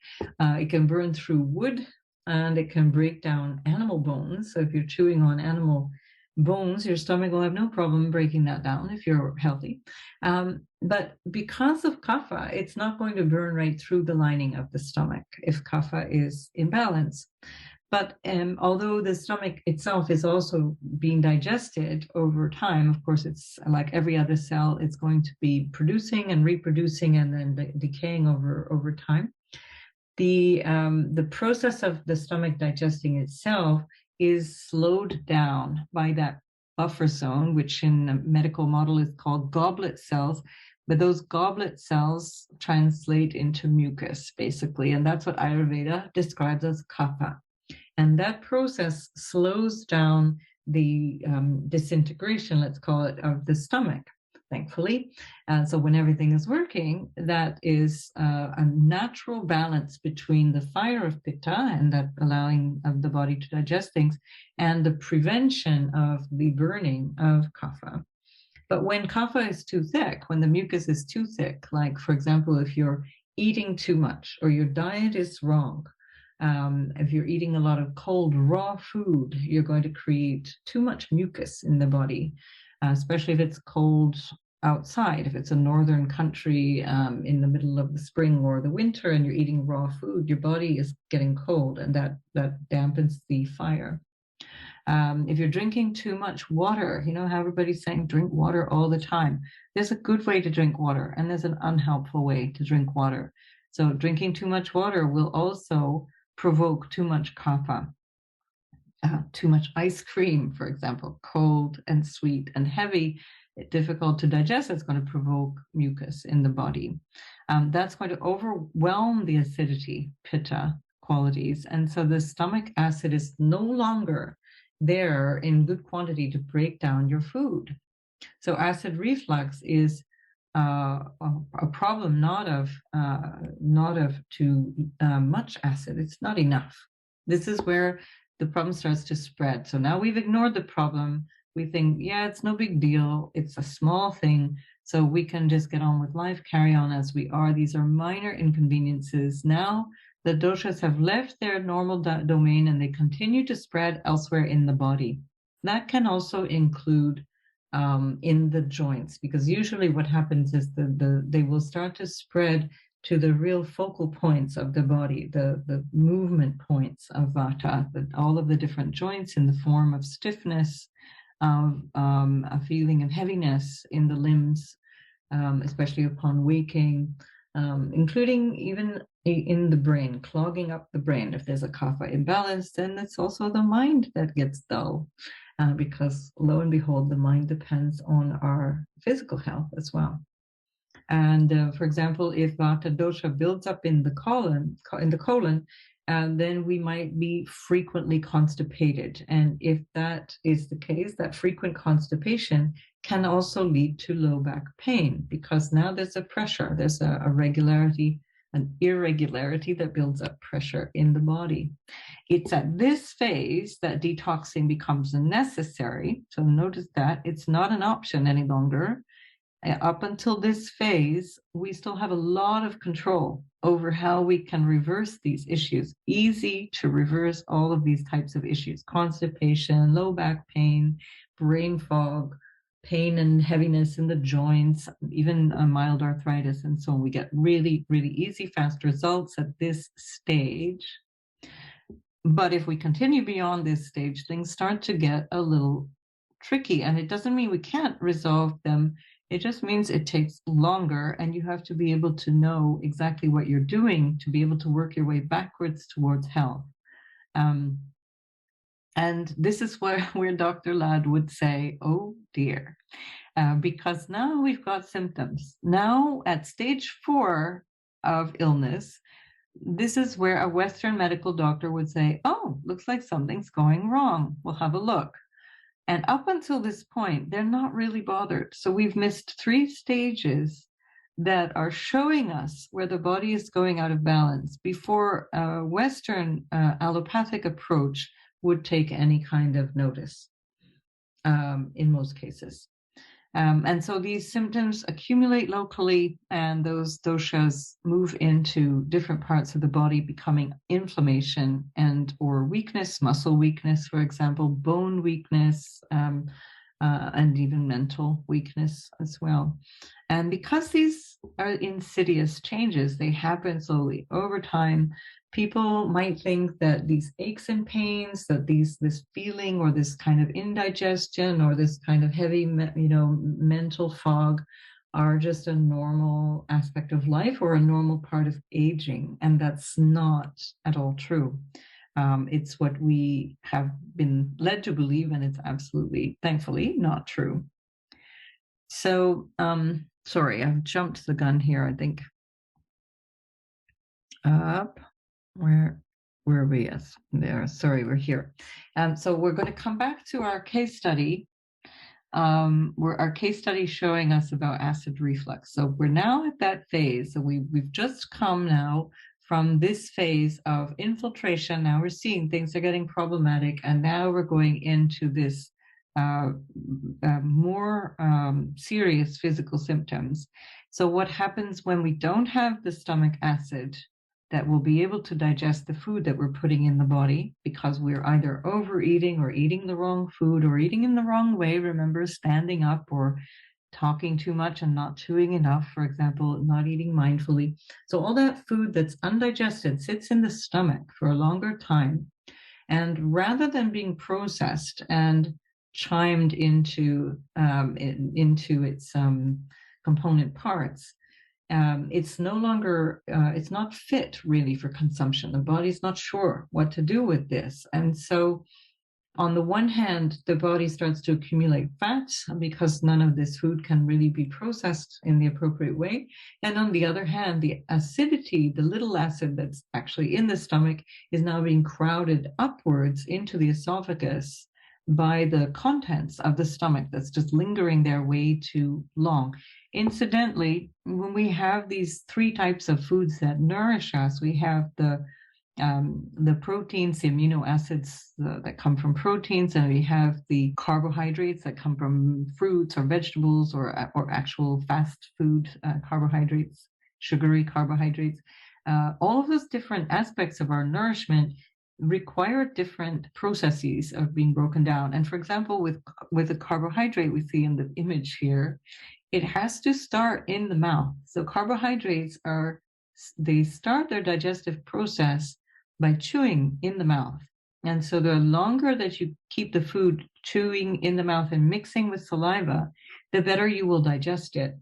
It can burn through wood, and it can break down animal bones. So if you're chewing on animal bones, your stomach will have no problem breaking that down if you're healthy. But because of kapha, it's not going to burn right through the lining of the stomach if kapha is imbalanced. But although the stomach itself is also being digested over time, of course, it's like every other cell, it's going to be producing and reproducing and then decaying over time. The process of the stomach digesting itself is slowed down by that buffer zone, which in a medical model is called goblet cells. But those goblet cells translate into mucus, basically, and that's what Ayurveda describes as kapha. And that process slows down the disintegration, let's call it, of the stomach, thankfully. So when everything is working, that is a natural balance between the fire of Pitta and that allowing of the body to digest things and the prevention of the burning of kapha. But when kapha is too thick, when the mucus is too thick, like, for example, if you're eating too much or your diet is wrong, if you're eating a lot of cold, raw food, you're going to create too much mucus in the body, especially if it's cold outside. If it's a northern country in the middle of the spring or the winter and you're eating raw food, your body is getting cold, and that dampens the fire. If you're drinking too much water, you know how everybody's saying drink water all the time. There's a good way to drink water, and there's an unhelpful way to drink water. So drinking too much water will also provoke too much kapha. Too much ice cream, for example, cold and sweet and heavy, difficult to digest, it's going to provoke mucus in the body. That's going to overwhelm the acidity, pitta qualities. And so the stomach acid is no longer there in good quantity to break down your food. So acid reflux is a problem not of too much acid. It's not enough. This is where the problem starts to spread. So now we've ignored the problem. We think, yeah, it's no big deal. It's a small thing. So we can just get on with life, carry on as we are. These are minor inconveniences. Now the doshas have left their normal domain and they continue to spread elsewhere in the body. That can also include in the joints, because usually what happens is they will start to spread to the real focal points of the body, the movement points of vata, all of the different joints in the form of stiffness, of a feeling of heaviness in the limbs, especially upon waking, including even in the brain, clogging up the brain. If there's a kapha imbalance, then it's also the mind that gets dull, because lo and behold, the mind depends on our physical health as well. And for example, if vata dosha builds up in the colon, then we might be frequently constipated. And if that is the case, that frequent constipation can also lead to low back pain, because now there's a pressure, there's a regularity, an irregularity that builds up pressure in the body. It's at this phase that detoxing becomes necessary. So notice that it's not an option any longer. Up until this phase, we still have a lot of control over how we can reverse these issues. Easy to reverse all of these types of issues: constipation, low back pain, brain fog, pain and heaviness in the joints, even mild arthritis, and so on. We get really, really easy, fast results at this stage. But if we continue beyond this stage, things start to get a little tricky. And it doesn't mean we can't resolve them. It just means it takes longer, and you have to be able to know exactly what you're doing to be able to work your way backwards towards health. And this is where Dr. Ladd would say, oh dear, because now we've got symptoms. Now at stage 4 of illness, this is where a Western medical doctor would say, oh, looks like something's going wrong. We'll have a look. And up until this point, they're not really bothered. So we've missed 3 stages that are showing us where the body is going out of balance before a Western allopathic approach would take any kind of notice, in most cases. And so these symptoms accumulate locally, and those doshas move into different parts of the body, becoming inflammation and or weakness, muscle weakness, for example, bone weakness, and even mental weakness as well. And because these are insidious changes, they happen slowly over time. People might think that these aches and pains, that this feeling or this kind of indigestion or this kind of heavy, mental fog are just a normal aspect of life or a normal part of aging. And that's not at all true. It's what we have been led to believe, and it's absolutely, thankfully, not true. So, sorry, I've jumped the gun here, I think. Up, where are we? Yes, there. Sorry, we're here. So we're going to come back to our case study. Where our case study showing us about acid reflux. So we're now at that phase. So we've just come now from this phase of infiltration. Now we're seeing things are getting problematic, and now we're going into this more serious physical symptoms. So what happens when we don't have the stomach acid that will be able to digest the food that we're putting in the body, because we're either overeating or eating the wrong food or eating in the wrong way? Remember, standing up or talking too much and not chewing enough, for example, not eating mindfully. So all that food that's undigested sits in the stomach for a longer time. And rather than being processed and chimed into its component parts, it's no longer, it's not fit really for consumption. The body's not sure what to do with this. And so on the one hand, the body starts to accumulate fats because none of this food can really be processed in the appropriate way. And on the other hand, the acidity, the little acid that's actually in the stomach, is now being crowded upwards into the esophagus by the contents of the stomach that's just lingering there way too long. Incidentally, when we have these three types of foods that nourish us, we have the proteins, the amino acids that come from proteins, and we have the carbohydrates that come from fruits or vegetables or actual fast food carbohydrates, sugary carbohydrates. All of those different aspects of our nourishment require different processes of being broken down. And for example, with the carbohydrate we see in the image here, it has to start in the mouth. So carbohydrates they start their digestive process by chewing in the mouth. And so the longer that you keep the food chewing in the mouth and mixing with saliva, the better you will digest it.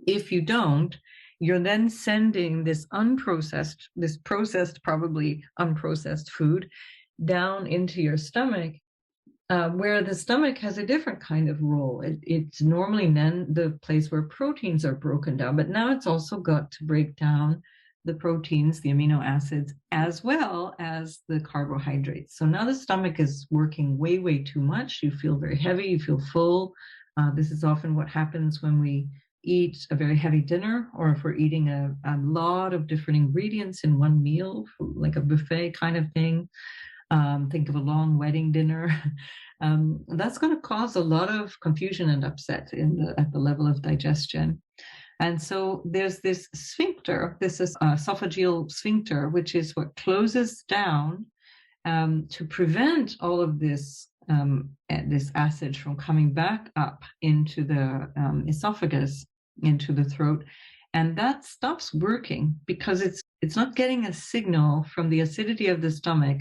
If you don't, you're then sending this processed, probably unprocessed food down into your stomach, where the stomach has a different kind of role. It's normally then the place where proteins are broken down, but now it's also got to break down the proteins, the amino acids, as well as the carbohydrates. So now the stomach is working way, way too much. You feel very heavy, you feel full. This is often what happens when we eat a very heavy dinner, or if we're eating a lot of different ingredients in one meal, like a buffet kind of thing. Think of a long wedding dinner. That's going to cause a lot of confusion and upset at the level of digestion. And so there's this sphincter, this is esophageal sphincter, which is what closes down to prevent all of this acid from coming back up into the esophagus, into the throat. And that stops working because it's not getting a signal from the acidity of the stomach,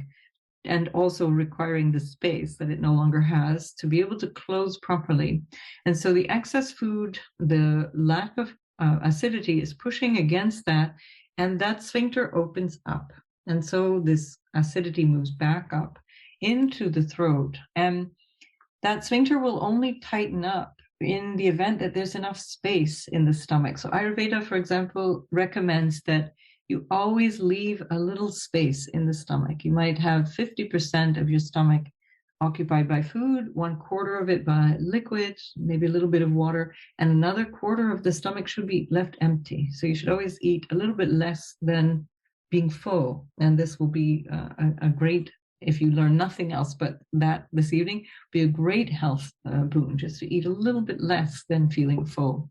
and also requiring the space that it no longer has to be able to close properly. And so the excess food, the lack of acidity is pushing against that, and that sphincter opens up. And so this acidity moves back up into the throat. And that sphincter will only tighten up in the event that there's enough space in the stomach. So Ayurveda, for example, recommends that you always leave a little space in the stomach. You might have 50% of your stomach occupied by food, 1/4 of it by liquid, maybe a little bit of water, and another 1/4 of the stomach should be left empty. So you should always eat a little bit less than being full. And this will be a great, if you learn nothing else but that this evening, be a great health boon, just to eat a little bit less than feeling full.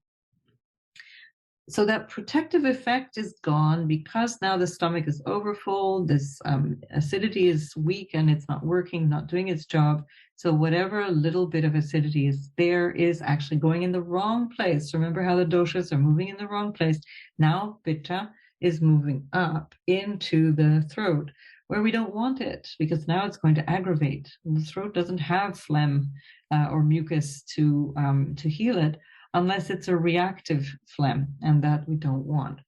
So that protective effect is gone because now the stomach is overfull, this acidity is weak and it's not working, not doing its job. So whatever little bit of acidity is there is actually going in the wrong place. Remember how the doshas are moving in the wrong place. Now Pitta is moving up into the throat, where we don't want it, because now it's going to aggravate. And the throat doesn't have phlegm or mucus to heal it, unless it's a reactive phlegm, and that we don't want.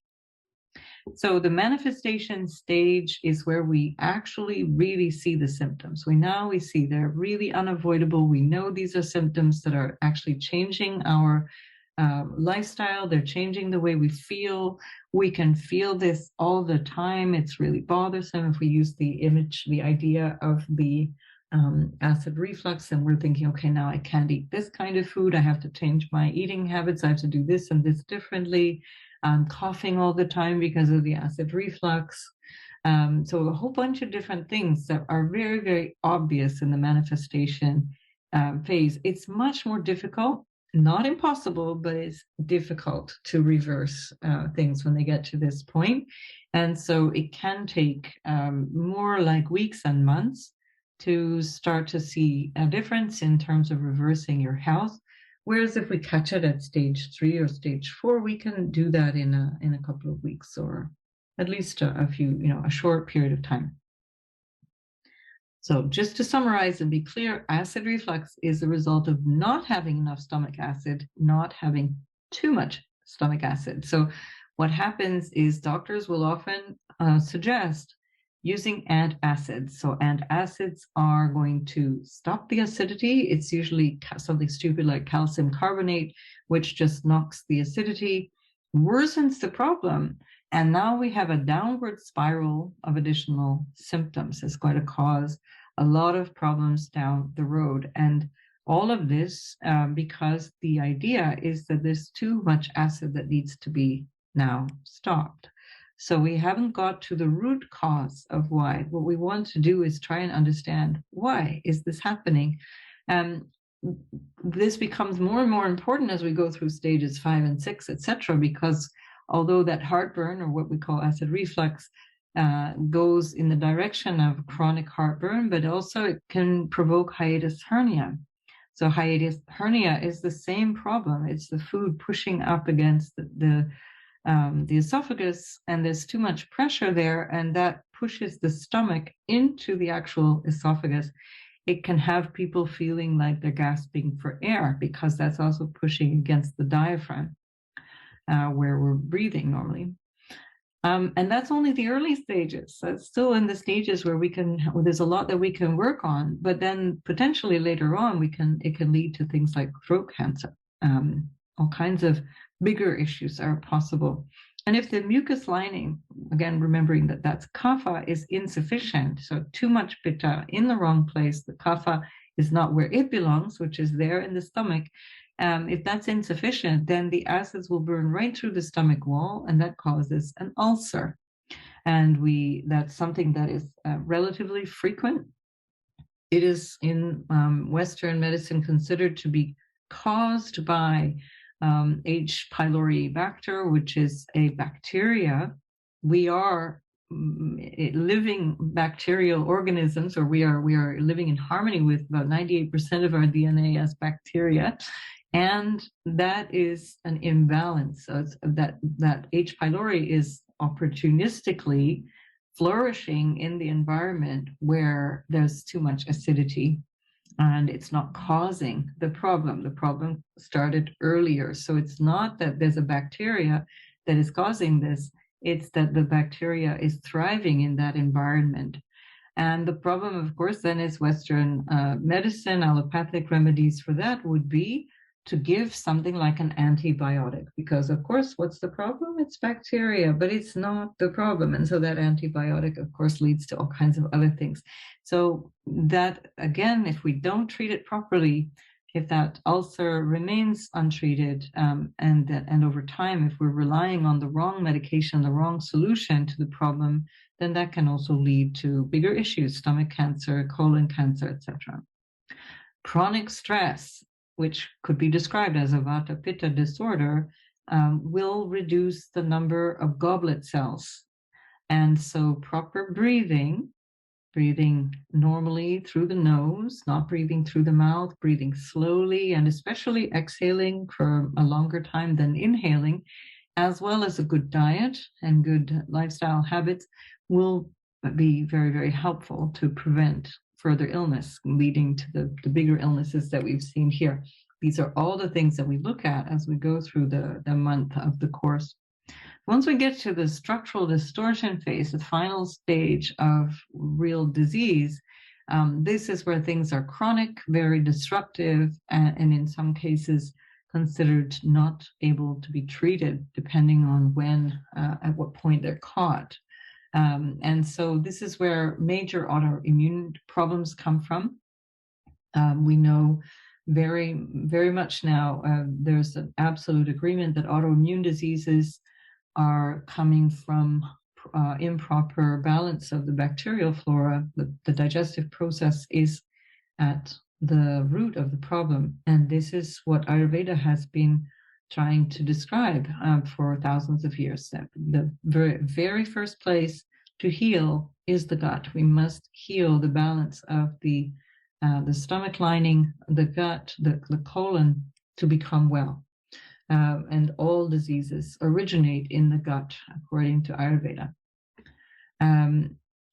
So the manifestation stage is where we actually really see the symptoms. We see they're really unavoidable. We know these are symptoms that are actually changing our lifestyle. They're changing the way we feel. We can feel this all the time. It's really bothersome. If we use the idea of the acid reflux, and we're thinking, okay, now I can't eat this kind of food. I have to change my eating habits. I have to do this and this differently. I'm coughing all the time because of the acid reflux. So a whole bunch of different things that are very, very obvious in the manifestation phase. It's much more difficult, not impossible, but it's difficult to reverse things when they get to this point. And so it can take more like weeks and months to start to see a difference in terms of reversing your health. Whereas if we catch it at stage 3 or stage 4, we can do that in a couple of weeks, or at least a short period of time. So just to summarize and be clear, acid reflux is the result of not having enough stomach acid, not having too much stomach acid. So what happens is doctors will often suggest using antacids. So antacids are going to stop the acidity. It's usually something stupid like calcium carbonate, which just knocks the acidity, worsens the problem. And now we have a downward spiral of additional symptoms. It's going to cause a lot of problems down the road. And all of this because the idea is that there's too much acid that needs to be now stopped. So we haven't got to the root cause of why. What we want to do is try and understand, why is this happening? This becomes more and more important as we go through stages 5 and 6, etc., because although that heartburn, or what we call acid reflux, goes in the direction of chronic heartburn, but also it can provoke hiatus hernia. So hiatus hernia is the same problem. It's the food pushing up against the esophagus, and there's too much pressure there, and that pushes the stomach into the actual esophagus. It can have people feeling like they're gasping for air, because that's also pushing against the diaphragm, where we're breathing normally. And that's only the early stages. That's still in the stages where there's a lot that we can work on, but then potentially later on, it can lead to things like throat cancer. All kinds of bigger issues are possible. And if the mucus lining, again, remembering that that's kapha, is insufficient, so too much pitta in the wrong place, the kapha is not where it belongs, which is there in the stomach. If that's insufficient, then the acids will burn right through the stomach wall, and that causes an ulcer. And that's something that is relatively frequent. It is in Western medicine considered to be caused by H. pylori bacter, which is a bacteria. We are living bacterial organisms, or we are living in harmony with about 98% of our DNA as bacteria, and that is an imbalance. So that H. pylori is opportunistically flourishing in the environment where there's too much acidity. And it's not causing the problem. The problem started earlier. So it's not that there's a bacteria that is causing this. It's that the bacteria is thriving in that environment. And the problem, of course, then is Western medicine, allopathic remedies for that would be to give something like an antibiotic, because of course, what's the problem? It's bacteria, but it's not the problem. And so that antibiotic, of course, leads to all kinds of other things. So that, again, if we don't treat it properly, if that ulcer remains untreated, and over time, if we're relying on the wrong medication, the wrong solution to the problem, then that can also lead to bigger issues, stomach cancer, colon cancer, etc. Chronic stress, which could be described as a Vata Pitta disorder, will reduce the number of goblet cells. And so proper breathing normally through the nose, not breathing through the mouth, breathing slowly, and especially exhaling for a longer time than inhaling, as well as a good diet and good lifestyle habits, will be very, very helpful to prevent further illness, leading to the bigger illnesses that we've seen here. These are all the things that we look at as we go through the month of the course. Once we get to the structural distortion phase, the final stage of real disease, this is where things are chronic, very disruptive, and in some cases considered not able to be treated, depending on when, at what point they're caught. And so this is where major autoimmune problems come from. We know very, very much now, there's an absolute agreement that autoimmune diseases are coming from improper balance of the bacterial flora. The digestive process is at the root of the problem. And this is what Ayurveda has been trying to describe for thousands of years. That the very, very first place to heal is the gut. We must heal the balance of the stomach lining, the gut, the colon to become well. And all diseases originate in the gut, according to Ayurveda.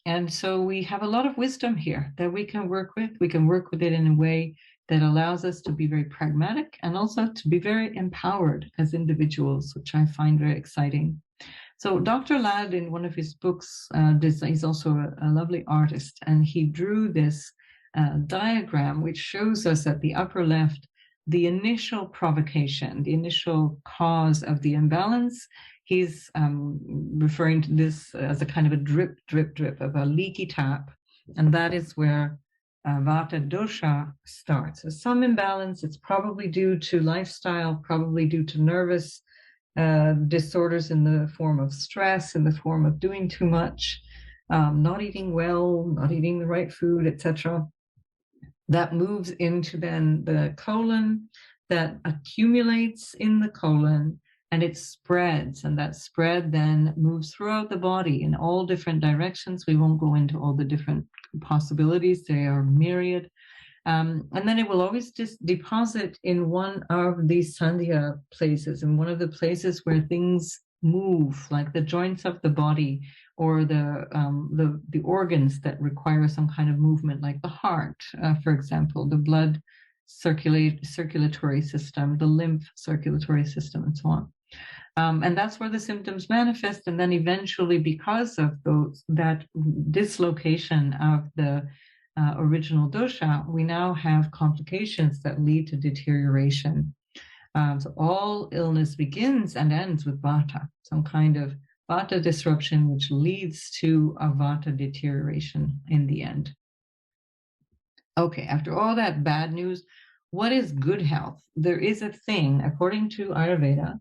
And so we have a lot of wisdom here that we can work with. We can work with it in a way that allows us to be very pragmatic and also to be very empowered as individuals, which I find very exciting. So Dr. Ladd, in one of his books, he's also a lovely artist, and he drew this diagram which shows us at the upper left the initial provocation, the initial cause of the imbalance. He's referring to this as a kind of a drip, drip, drip of a leaky tap. And that is where Vata dosha starts. So some imbalance, it's probably due to lifestyle, probably due to nervous disorders in the form of stress, in the form of doing too much, not eating well, not eating the right food, etc. That moves into then the colon, that accumulates in the colon, and it spreads, and that spread then moves throughout the body in all different directions. We won't go into all the different possibilities. They are myriad. And then it will always just deposit in one of these sandhya places, in one of the places where things move, like the joints of the body, or the organs that require some kind of movement, like the heart, for example, the blood circulatory system, the lymph circulatory system, and so on. And that's where the symptoms manifest. And then eventually, because of that dislocation of the original dosha, we now have complications that lead to deterioration. So all illness begins and ends with vata, some kind of vata disruption, which leads to a vata deterioration in the end. Okay, after all that bad news, what is good health? There is a thing, according to Ayurveda,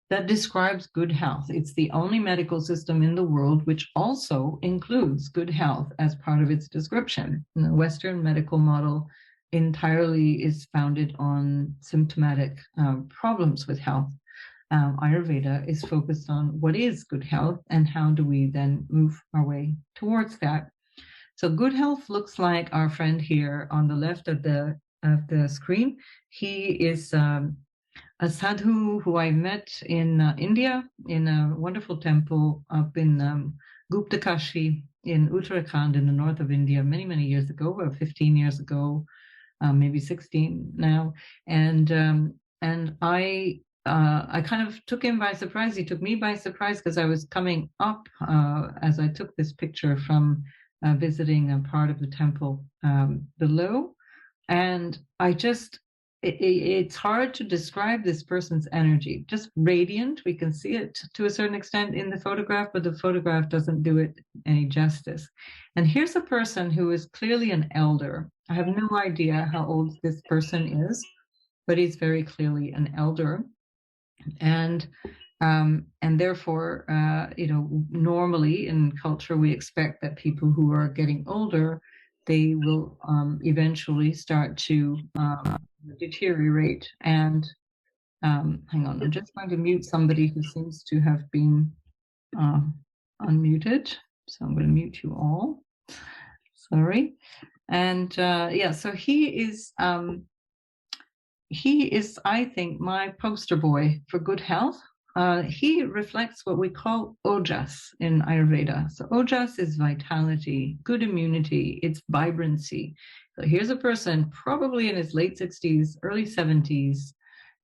that describes good health. It's the only medical system in the world which also includes good health as part of its description. And the Western medical model entirely is founded on symptomatic problems with health. Ayurveda is focused on what is good health and how do we then move our way towards that. So good health looks like our friend here on the left of the screen. He is a sadhu who I met in India in a wonderful temple up in Guptakashi in Uttarakhand in the north of India many, many years ago, about 15 years ago, maybe 16 now. And I kind of took him by surprise. He took me by surprise because I was coming up as I took this picture from visiting a part of the temple below. And it's hard to describe this person's energy. Just radiant. We can see it to a certain extent in the photograph, but the photograph doesn't do it any justice. And here's a person who is clearly an elder. I have no idea how old this person is, but he's very clearly an elder. And therefore, normally in culture, we expect that people who are getting older, they will eventually start to deteriorate. And hang on, I'm just going to mute somebody who seems to have been unmuted. So I'm going to mute you all. Sorry. And so he is, I think, my poster boy for good health. He reflects what we call Ojas in Ayurveda. So Ojas is vitality, good immunity, it's vibrancy. So here's a person probably in his late 60s, early 70s,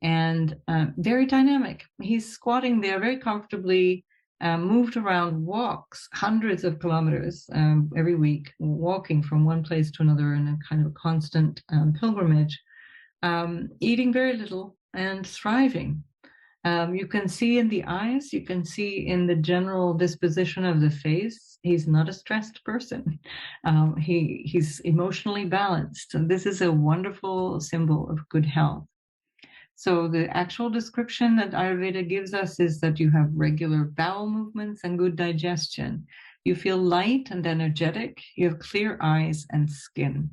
and very dynamic. He's squatting there very comfortably, moved around, walks hundreds of kilometers every week, walking from one place to another in a kind of constant pilgrimage, eating very little and thriving. You can see in the eyes, you can see in the general disposition of the face, he's not a stressed person. He's emotionally balanced. And this is a wonderful symbol of good health. So the actual description that Ayurveda gives us is that you have regular bowel movements and good digestion. You feel light and energetic. You have clear eyes and skin.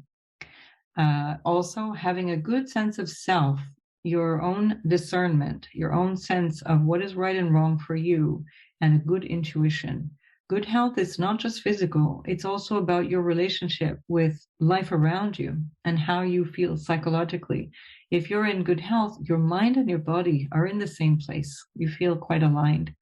Also, having a good sense of self, your own discernment, your own sense of what is right and wrong for you, and a good intuition. Good health is not just physical, it's also about your relationship with life around you and how you feel psychologically. If you're in good health, your mind and your body are in the same place. You feel quite aligned.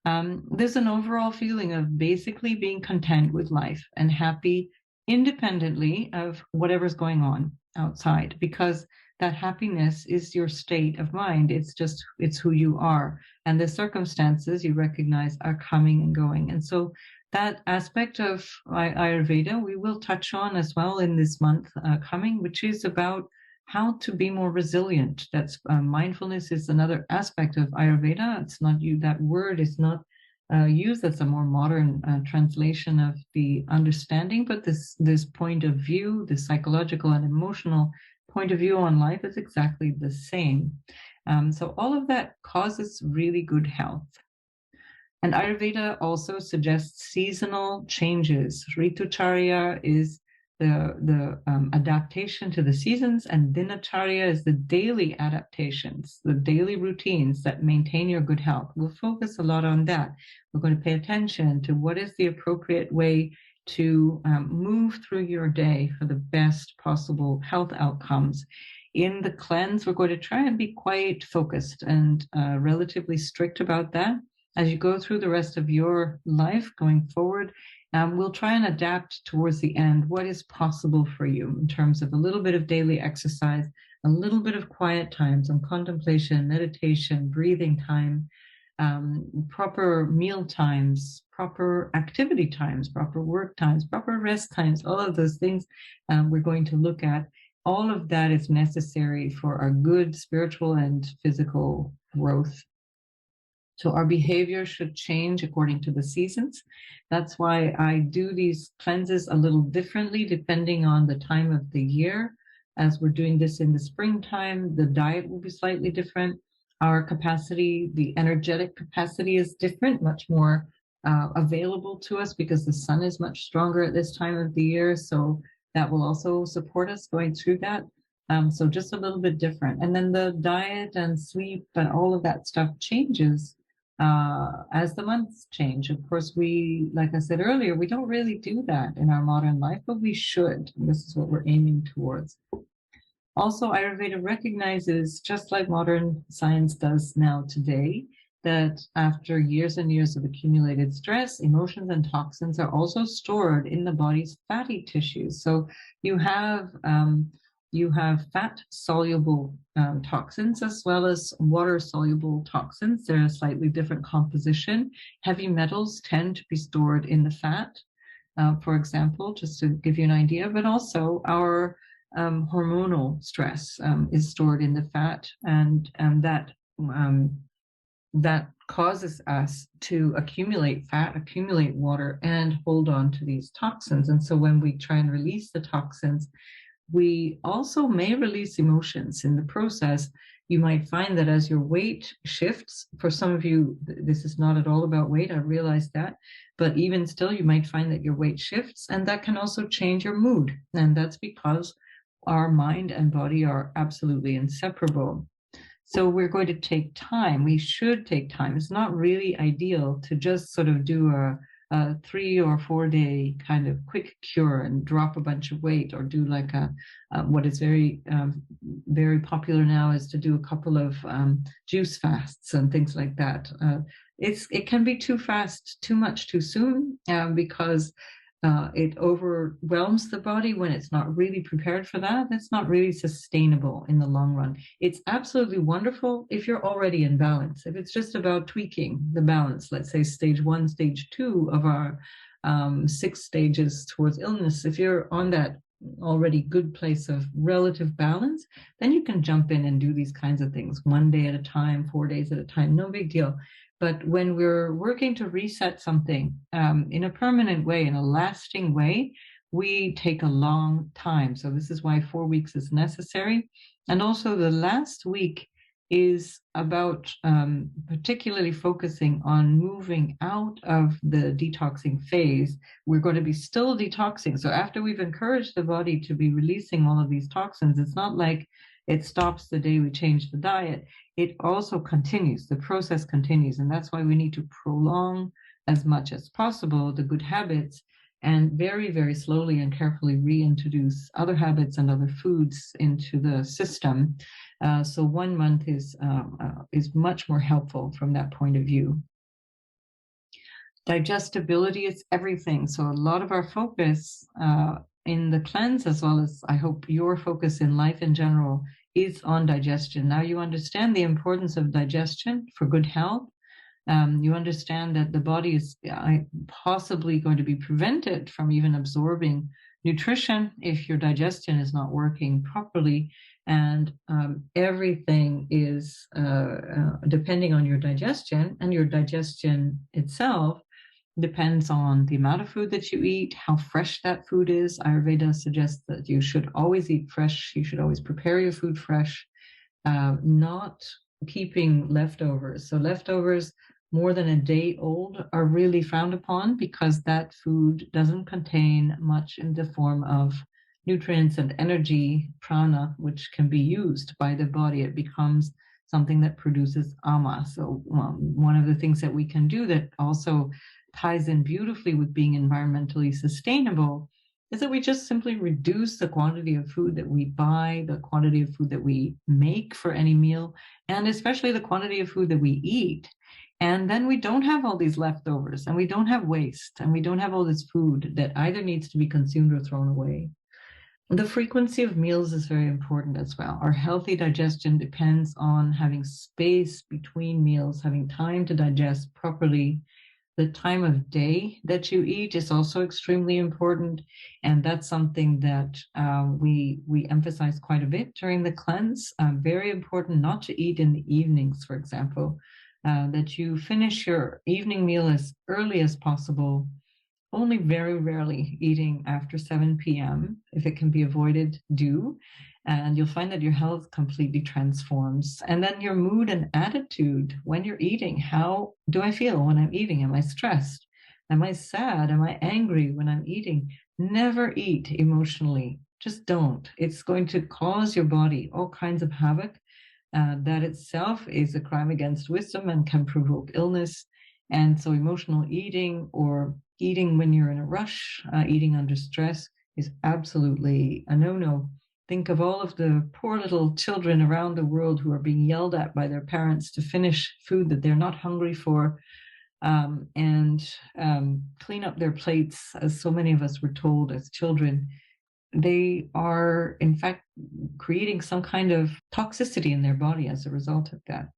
There's an overall feeling of basically being content with life and happy independently of whatever's going on outside, because that happiness is your state of mind. It's who you are. And the circumstances you recognize are coming and going. And so that aspect of Ayurveda, we will touch on as well in this month coming, which is about how to be more resilient. That's mindfulness is another aspect of Ayurveda. It's not you, that word is not used as a more modern translation of the understanding, but this point of view, the psychological and emotional point of view on life is exactly the same. So all of that causes really good health. And Ayurveda also suggests seasonal changes. Ritucharya is the adaptation to the seasons, and dinacharya is the daily adaptations, the daily routines that maintain your good health. We'll focus a lot on that. We're going to pay attention to what is the appropriate way to move through your day for the best possible health outcomes. In the cleanse, we're going to try and be quite focused and relatively strict about that. As you go through the rest of your life going forward, we'll try and adapt towards the end what is possible for you in terms of a little bit of daily exercise, a little bit of quiet time, some contemplation, meditation, breathing time, proper meal times, proper activity times, proper work times, proper rest times, all of those things we're going to look at. All of that is necessary for our good spiritual and physical growth. So our behavior should change according to the seasons. That's why I do these cleanses a little differently depending on the time of the year. As we're doing this in the springtime, the diet will be slightly different. Our capacity, the energetic capacity is different, much more available to us because the sun is much stronger at this time of the year. So that will also support us going through that. So just a little bit different. And then the diet and sleep and all of that stuff changes as the months change. Of course, like I said earlier, we don't really do that in our modern life, but we should. And this is what we're aiming towards. Also, Ayurveda recognizes, just like modern science does now today, that after years and years of accumulated stress, emotions and toxins are also stored in the body's fatty tissues. So you have fat-soluble toxins as well as water-soluble toxins. They're a slightly different composition. Heavy metals tend to be stored in the fat, for example, just to give you an idea, but also our hormonal stress is stored in the fat, and that causes us to accumulate fat, accumulate water, and hold on to these toxins. And so when we try and release the toxins, we also may release emotions in the process. You might find that as your weight shifts, for some of you, this is not at all about weight, I realize that, but even still, you might find that your weight shifts, and that can also change your mood. And that's because our mind and body are absolutely inseparable. So we're going to take time. We should take time. It's not really ideal to just sort of do a 3 or 4 day kind of quick cure and drop a bunch of weight, or do like what is very popular now is to do a couple of juice fasts and things like that. It can be too fast, too much, too soon, because it overwhelms the body when it's not really prepared for that. That's not really sustainable in the long run. It's absolutely wonderful if you're already in balance. If it's just about tweaking the balance, let's say stage 1, stage 2 of our 6 stages towards illness, if you're on that already good place of relative balance, then you can jump in and do these kinds of things 1 day at a time, 4 days at a time, no big deal. But when we're working to reset something in a permanent way, in a lasting way, we take a long time. So this is why 4 weeks is necessary. And also the last week is about particularly focusing on moving out of the detoxing phase. We're going to be still detoxing. So after we've encouraged the body to be releasing all of these toxins, it's not like it stops the day we change the diet. It also continues, the process continues. And that's why we need to prolong as much as possible the good habits and very, very slowly and carefully reintroduce other habits and other foods into the system. So 1 month is much more helpful from that point of view. Digestibility is everything. So a lot of our focus in the cleanse, as well as I hope your focus in life in general, is on digestion. Now you understand the importance of digestion for good health. You understand that the body is possibly going to be prevented from even absorbing nutrition if your digestion is not working properly. And everything is depending on your digestion, and your digestion itself depends on the amount of food that you eat, how fresh that food is. Ayurveda suggests that you should always eat fresh. You should always prepare your food fresh, not keeping leftovers. So leftovers more than a day old are really frowned upon because that food doesn't contain much in the form of nutrients and energy, prana, which can be used by the body. It becomes something that produces ama. So one of the things that we can do that also ties in beautifully with being environmentally sustainable is that we just simply reduce the quantity of food that we buy, the quantity of food that we make for any meal, and especially the quantity of food that we eat. And then we don't have all these leftovers, and we don't have waste, and we don't have all this food that either needs to be consumed or thrown away. The frequency of meals is very important as well. Our healthy digestion depends on having space between meals, having time to digest properly. The time of day that you eat is also extremely important, and that's something that we emphasize quite a bit during the cleanse. Very important not to eat in the evenings, for example, that you finish your evening meal as early as possible, only very rarely eating after 7 p.m. If it can be avoided, do. And you'll find that your health completely transforms. And then your mood and attitude when you're eating. How do I feel when I'm eating? Am I stressed? Am I sad? Am I angry when I'm eating? Never eat emotionally. Just don't. It's going to cause your body all kinds of havoc. That itself is a crime against wisdom and can provoke illness. And so emotional eating or eating when you're in a rush, eating under stress is absolutely a no-no. Think of all of the poor little children around the world who are being yelled at by their parents to finish food that they're not hungry for, and clean up their plates, as so many of us were told as children. They are, in fact, creating some kind of toxicity in their body as a result of that.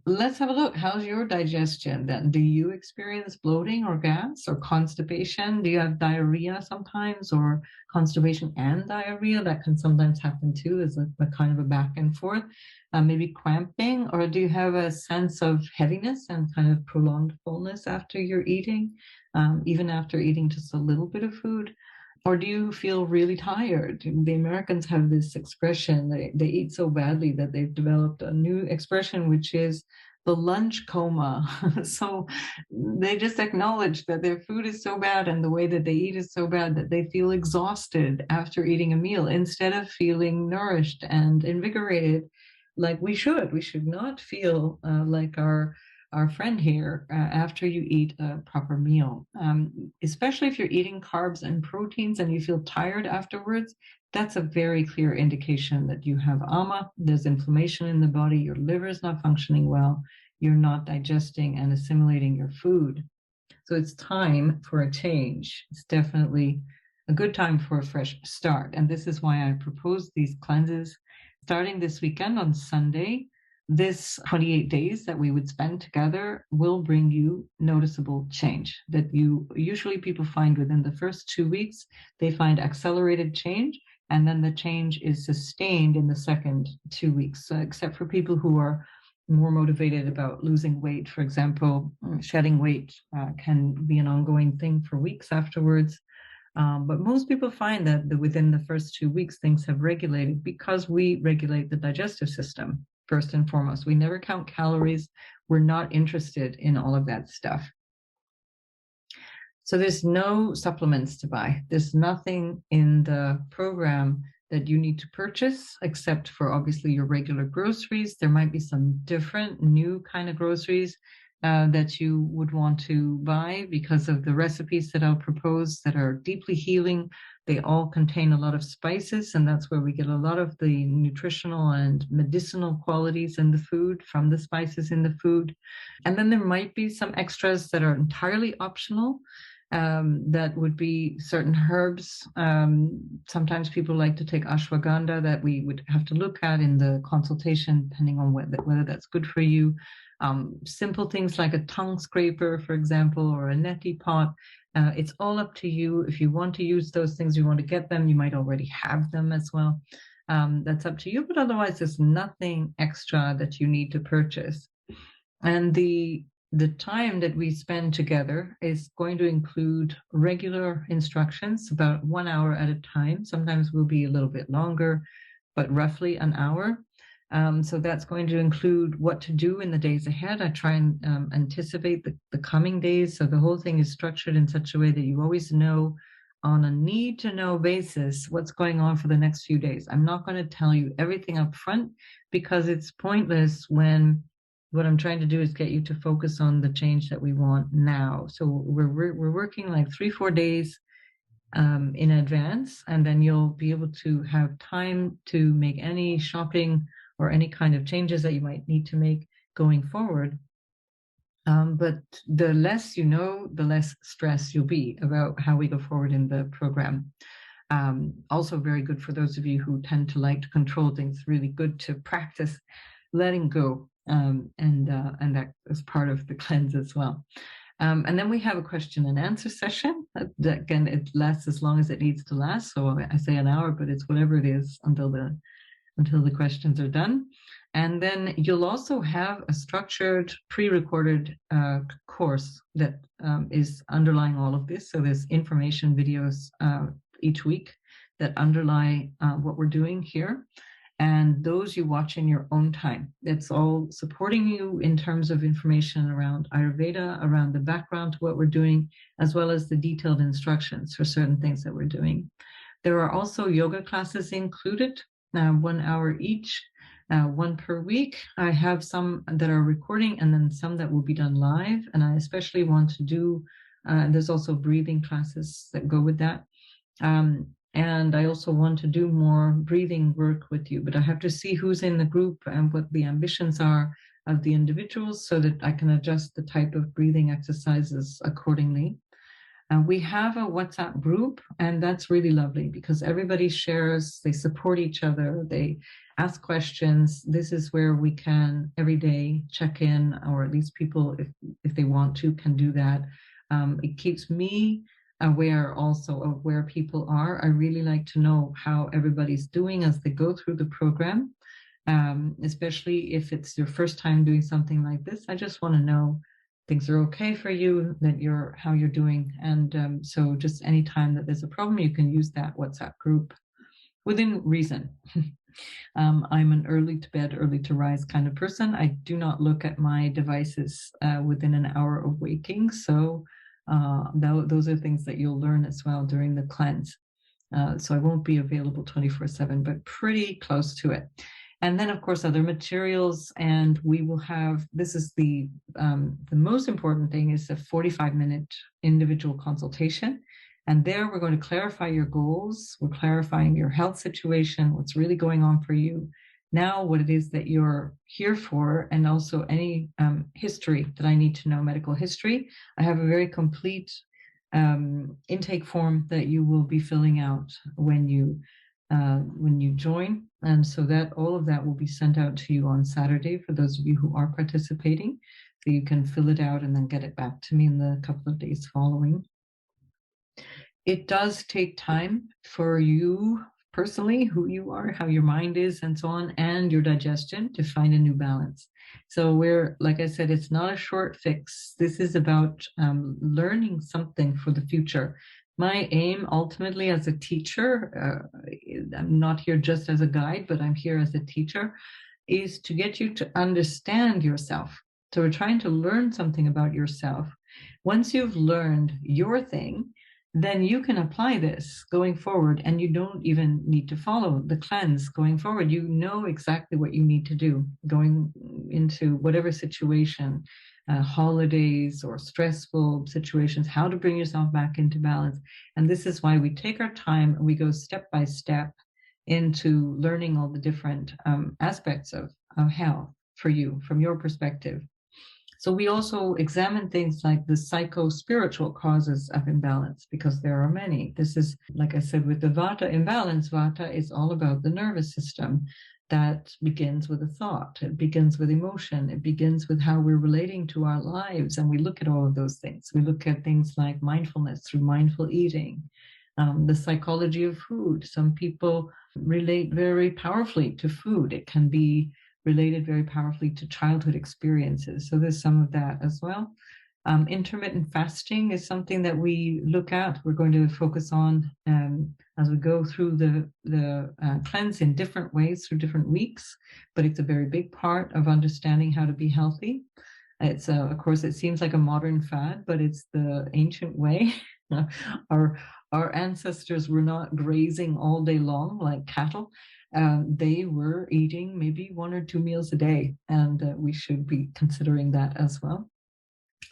Let's have a look. How's your digestion then? Do you experience bloating or gas or constipation? Do you have diarrhea sometimes, or constipation and diarrhea? That can sometimes happen too, as a kind of a back and forth. Maybe cramping, or do you have a sense of heaviness and kind of prolonged fullness after you're eating, even after eating just a little bit of food? Or do you feel really tired? The Americans have this expression, they eat so badly that they've developed a new expression, which is the lunch coma. So they just acknowledge that their food is so bad and the way that they eat is so bad that they feel exhausted after eating a meal instead of feeling nourished and invigorated like we should. We should not feel like our friend here after you eat a proper meal, especially if you're eating carbs and proteins and you feel tired afterwards. That's a very clear indication that you have ama. There's inflammation in the body. Your liver is not functioning well. You're not digesting and assimilating your food. So it's time for a change. It's definitely a good time for a fresh start. And this is why I propose these cleanses starting this weekend on Sunday. This 28 days that we would spend together will bring you noticeable change that you usually people find within the first 2 weeks. They find accelerated change, and then the change is sustained in the second 2 weeks, except for people who are more motivated about losing weight. For example, shedding weight can be an ongoing thing for weeks afterwards. But most people find that within the first 2 weeks, things have regulated because we regulate the digestive system first and foremost. We never count calories. We're not interested in all of that stuff. So there's no supplements to buy. There's nothing in the program that you need to purchase, except for obviously your regular groceries. There might be some different new kind of groceries that you would want to buy because of the recipes that I'll propose that are deeply healing. They all contain a lot of spices, and that's where we get a lot of the nutritional and medicinal qualities in the food from the spices in the food. And then there might be some extras that are entirely optional. That would be certain herbs. Sometimes people like to take ashwagandha that we would have to look at in the consultation, depending on whether that's good for you. Simple things like a tongue scraper, for example, or a neti pot. It's all up to you. If you want to use those things, you want to get them, you might already have them as well. That's up to you, but otherwise there's nothing extra that you need to purchase. And the time that we spend together is going to include regular instructions, about 1 hour at a time. Sometimes we'll be a little bit longer, but roughly an hour. So that's going to include what to do in the days ahead. I try and anticipate the coming days. So the whole thing is structured in such a way that you always know on a need-to-know basis what's going on for the next few days. I'm not going to tell you everything up front because it's pointless when what I'm trying to do is get you to focus on the change that we want now. So we're working like 3-4 days in advance, and then you'll be able to have time to make any shopping or any kind of changes that you might need to make going forward. But the less you know, the less stress you'll be about how we go forward in the program. Also very good for those of you who tend to like to control things, really good to practice letting go. And that is part of the cleanse as well. And then we have a question and answer session. Again, it lasts as long as it needs to last. So I say an hour, but it's whatever it is until the questions are done. And then you'll also have a structured, pre-recorded course that is underlying all of this. So there's information videos each week that underlie what we're doing here. And those you watch in your own time. It's all supporting you in terms of information around Ayurveda, around the background to what we're doing, as well as the detailed instructions for certain things that we're doing. There are also yoga classes included, 1 hour each, 1 per week. I have some that are recording and then some that will be done live. And I especially want to do, there's also breathing classes that go with that. And I also want to do more breathing work with you, but I have to see who's in the group and what the ambitions are of the individuals so that I can adjust the type of breathing exercises accordingly. We have a WhatsApp group, and that's really lovely because everybody shares, they support each other, they ask questions. This is where we can every day check in, or at least people, if they want to, can do that. It keeps me aware also of where people are. I really like to know how everybody's doing as they go through the program, especially if it's your first time doing something like this. I just want to know things are okay for you, that how you're doing. And so just any time that there's a problem, you can use that WhatsApp group within reason. I'm an early to bed, early to rise kind of person. I do not look at my devices within an hour of waking. So those are things that you'll learn as well during the cleanse. So I won't be available 24/7, but pretty close to it. And then, of course, other materials. And we will have, this is the most important thing, is a 45-minute individual consultation. And there we're going to clarify your goals. We're clarifying your health situation, what's really going on for you. now what it is that you're here for, and also any history that I need to know, medical history. I have a very complete intake form that you will be filling out when you join, and so that all of that will be sent out to you on Saturday for those of you who are participating, so you can fill it out and then get it back to me in the couple of days following. It does take time for you personally, who you are, how your mind is, and so on, and your digestion to find a new balance. So we're, like I said, it's not a short fix. This is about learning something for the future. My aim ultimately as a teacher, I'm not here just as a guide, but I'm here as a teacher, is to get you to understand yourself. So we're trying to learn something about yourself. Once you've learned your thing, then you can apply this going forward, and you don't even need to follow the cleanse going forward. You know exactly what you need to do going into whatever situation, holidays or stressful situations, how to bring yourself back into balance. And this is why we take our time and we go step by step into learning all the different aspects of health for you from your perspective. So we also examine things like the psycho-spiritual causes of imbalance, because there are many. This is, like I said, with the Vata imbalance. Vata is all about the nervous system. That begins with a thought. It begins with emotion. It begins with how we're relating to our lives. And we look at all of those things. We look at things like mindfulness through mindful eating, the psychology of food. Some people relate very powerfully to food. It can be related very powerfully to childhood experiences. So there's some of that as well. Intermittent fasting is something that we look at. We're going to focus on as we go through the cleanse in different ways through different weeks, but it's a very big part of understanding how to be healthy. It's of course, it seems like a modern fad, but it's the ancient way. Our ancestors were not grazing all day long like cattle. They were eating maybe 1 or 2 meals a day, and we should be considering that as well.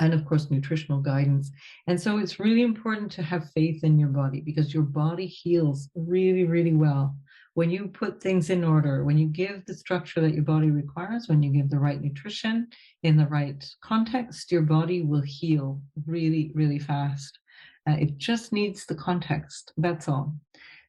And of course, nutritional guidance. And so it's really important to have faith in your body, because your body heals really, really well when you put things in order, when you give the structure that your body requires, when you give the right nutrition in the right context. Your body will heal really, really fast. It just needs the context, that's all.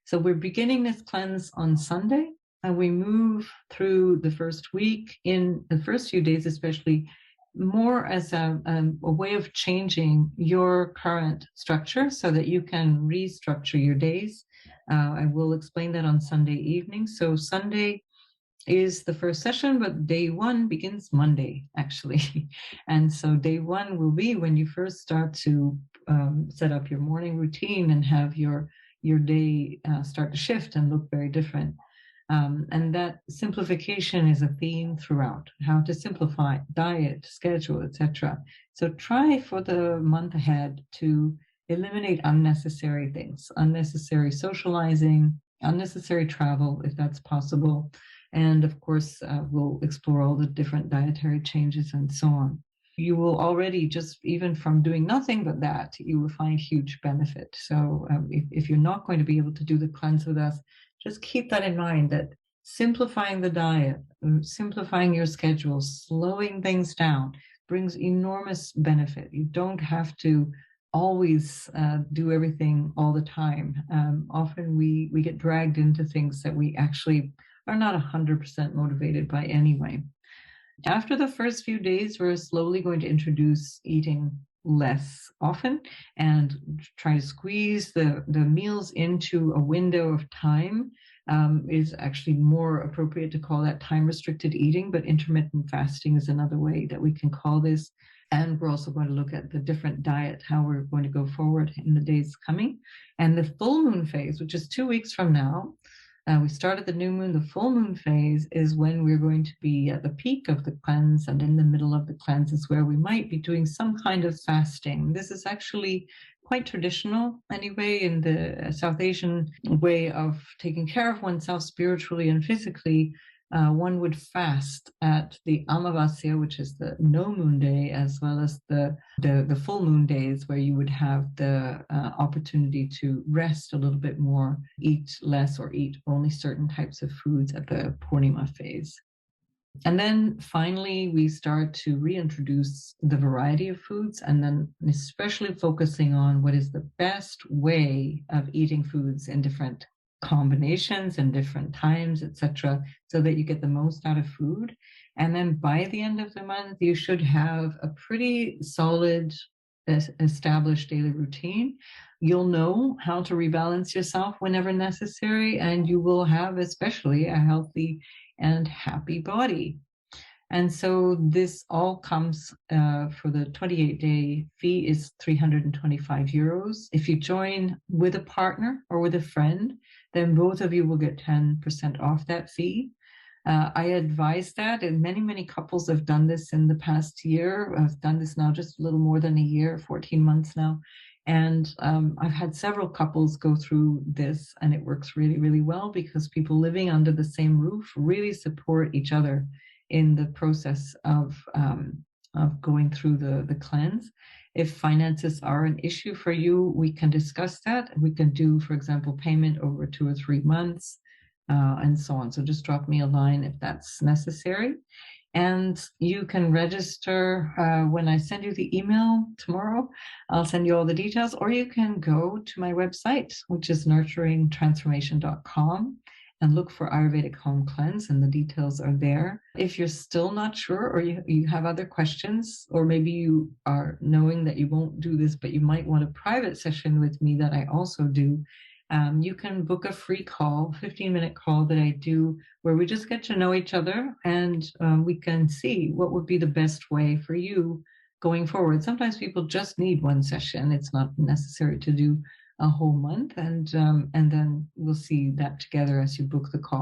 So we're beginning this cleanse on Sunday, and we move through the first week, in the first few days especially, more as a way of changing your current structure so that you can restructure your days. I will explain that on Sunday evening. So Sunday is the first session, but day one begins Monday, actually. And so day one will be when you first start to set up your morning routine and have your day start to shift and look very different. And that simplification is a theme throughout, how to simplify diet, schedule, etc. So try for the month ahead to eliminate unnecessary things, unnecessary socializing, unnecessary travel, if that's possible. And of course, we'll explore all the different dietary changes and so on. You will already, just even from doing nothing but that, you will find huge benefit. So if you're not going to be able to do the cleanse with us, just keep that in mind, that simplifying the diet, simplifying your schedule, slowing things down brings enormous benefit. You don't have to always do everything all the time. Often we get dragged into things that we actually are not 100% motivated by anyway. After the first few days, we're slowly going to introduce eating less often and try to squeeze the meals into a window of time. Is actually more appropriate to call that time-restricted eating, but intermittent fasting is another way that we can call this. And we're also going to look at the different diet, how we're going to go forward in the days coming. And the full moon phase, which is 2 weeks from now, we started the new moon. The full moon phase is when we're going to be at the peak of the cleanse, and in the middle of the cleanse is where we might be doing some kind of fasting. This is actually quite traditional anyway in the South Asian way of taking care of oneself spiritually and physically. one would fast at the Amavasya, which is the no moon day, as well as the full moon days, where you would have the opportunity to rest a little bit more, eat less, or eat only certain types of foods at the Purnima phase. And then finally, we start to reintroduce the variety of foods, and then especially focusing on what is the best way of eating foods in different combinations and different times, etc., so that you get the most out of food. And then by the end of the month, you should have a pretty solid established daily routine. You'll know how to rebalance yourself whenever necessary, and you will have especially a healthy and happy body. And so this all comes for the 28-day fee is 325 euros. If you join with a partner or with a friend, then both of you will get 10% off that fee. I advise that, and many couples have done this in the past year. I've done this now just a little more than a year, 14 months now. And I've had several couples go through this, and it works really well, because people living under the same roof really support each other in the process of going through the cleanse. If finances are an issue for you, we can discuss that. We can do, for example, payment over 2 or 3 months, and so on. So just drop me a line if that's necessary. And you can register when I send you the email tomorrow. I'll send you all the details, or you can go to my website, which is nurturingtransformation.com, and look for Ayurvedic Home Cleanse, and the details are there. If you're still not sure, or you have other questions, or maybe you are knowing that you won't do this, but you might want a private session with me that I also do, you can book a free call, 15-minute call that I do, where we just get to know each other, and we can see what would be the best way for you going forward. Sometimes people just need one session. It's not necessary to do a whole month, and then we'll see that together as you book the call.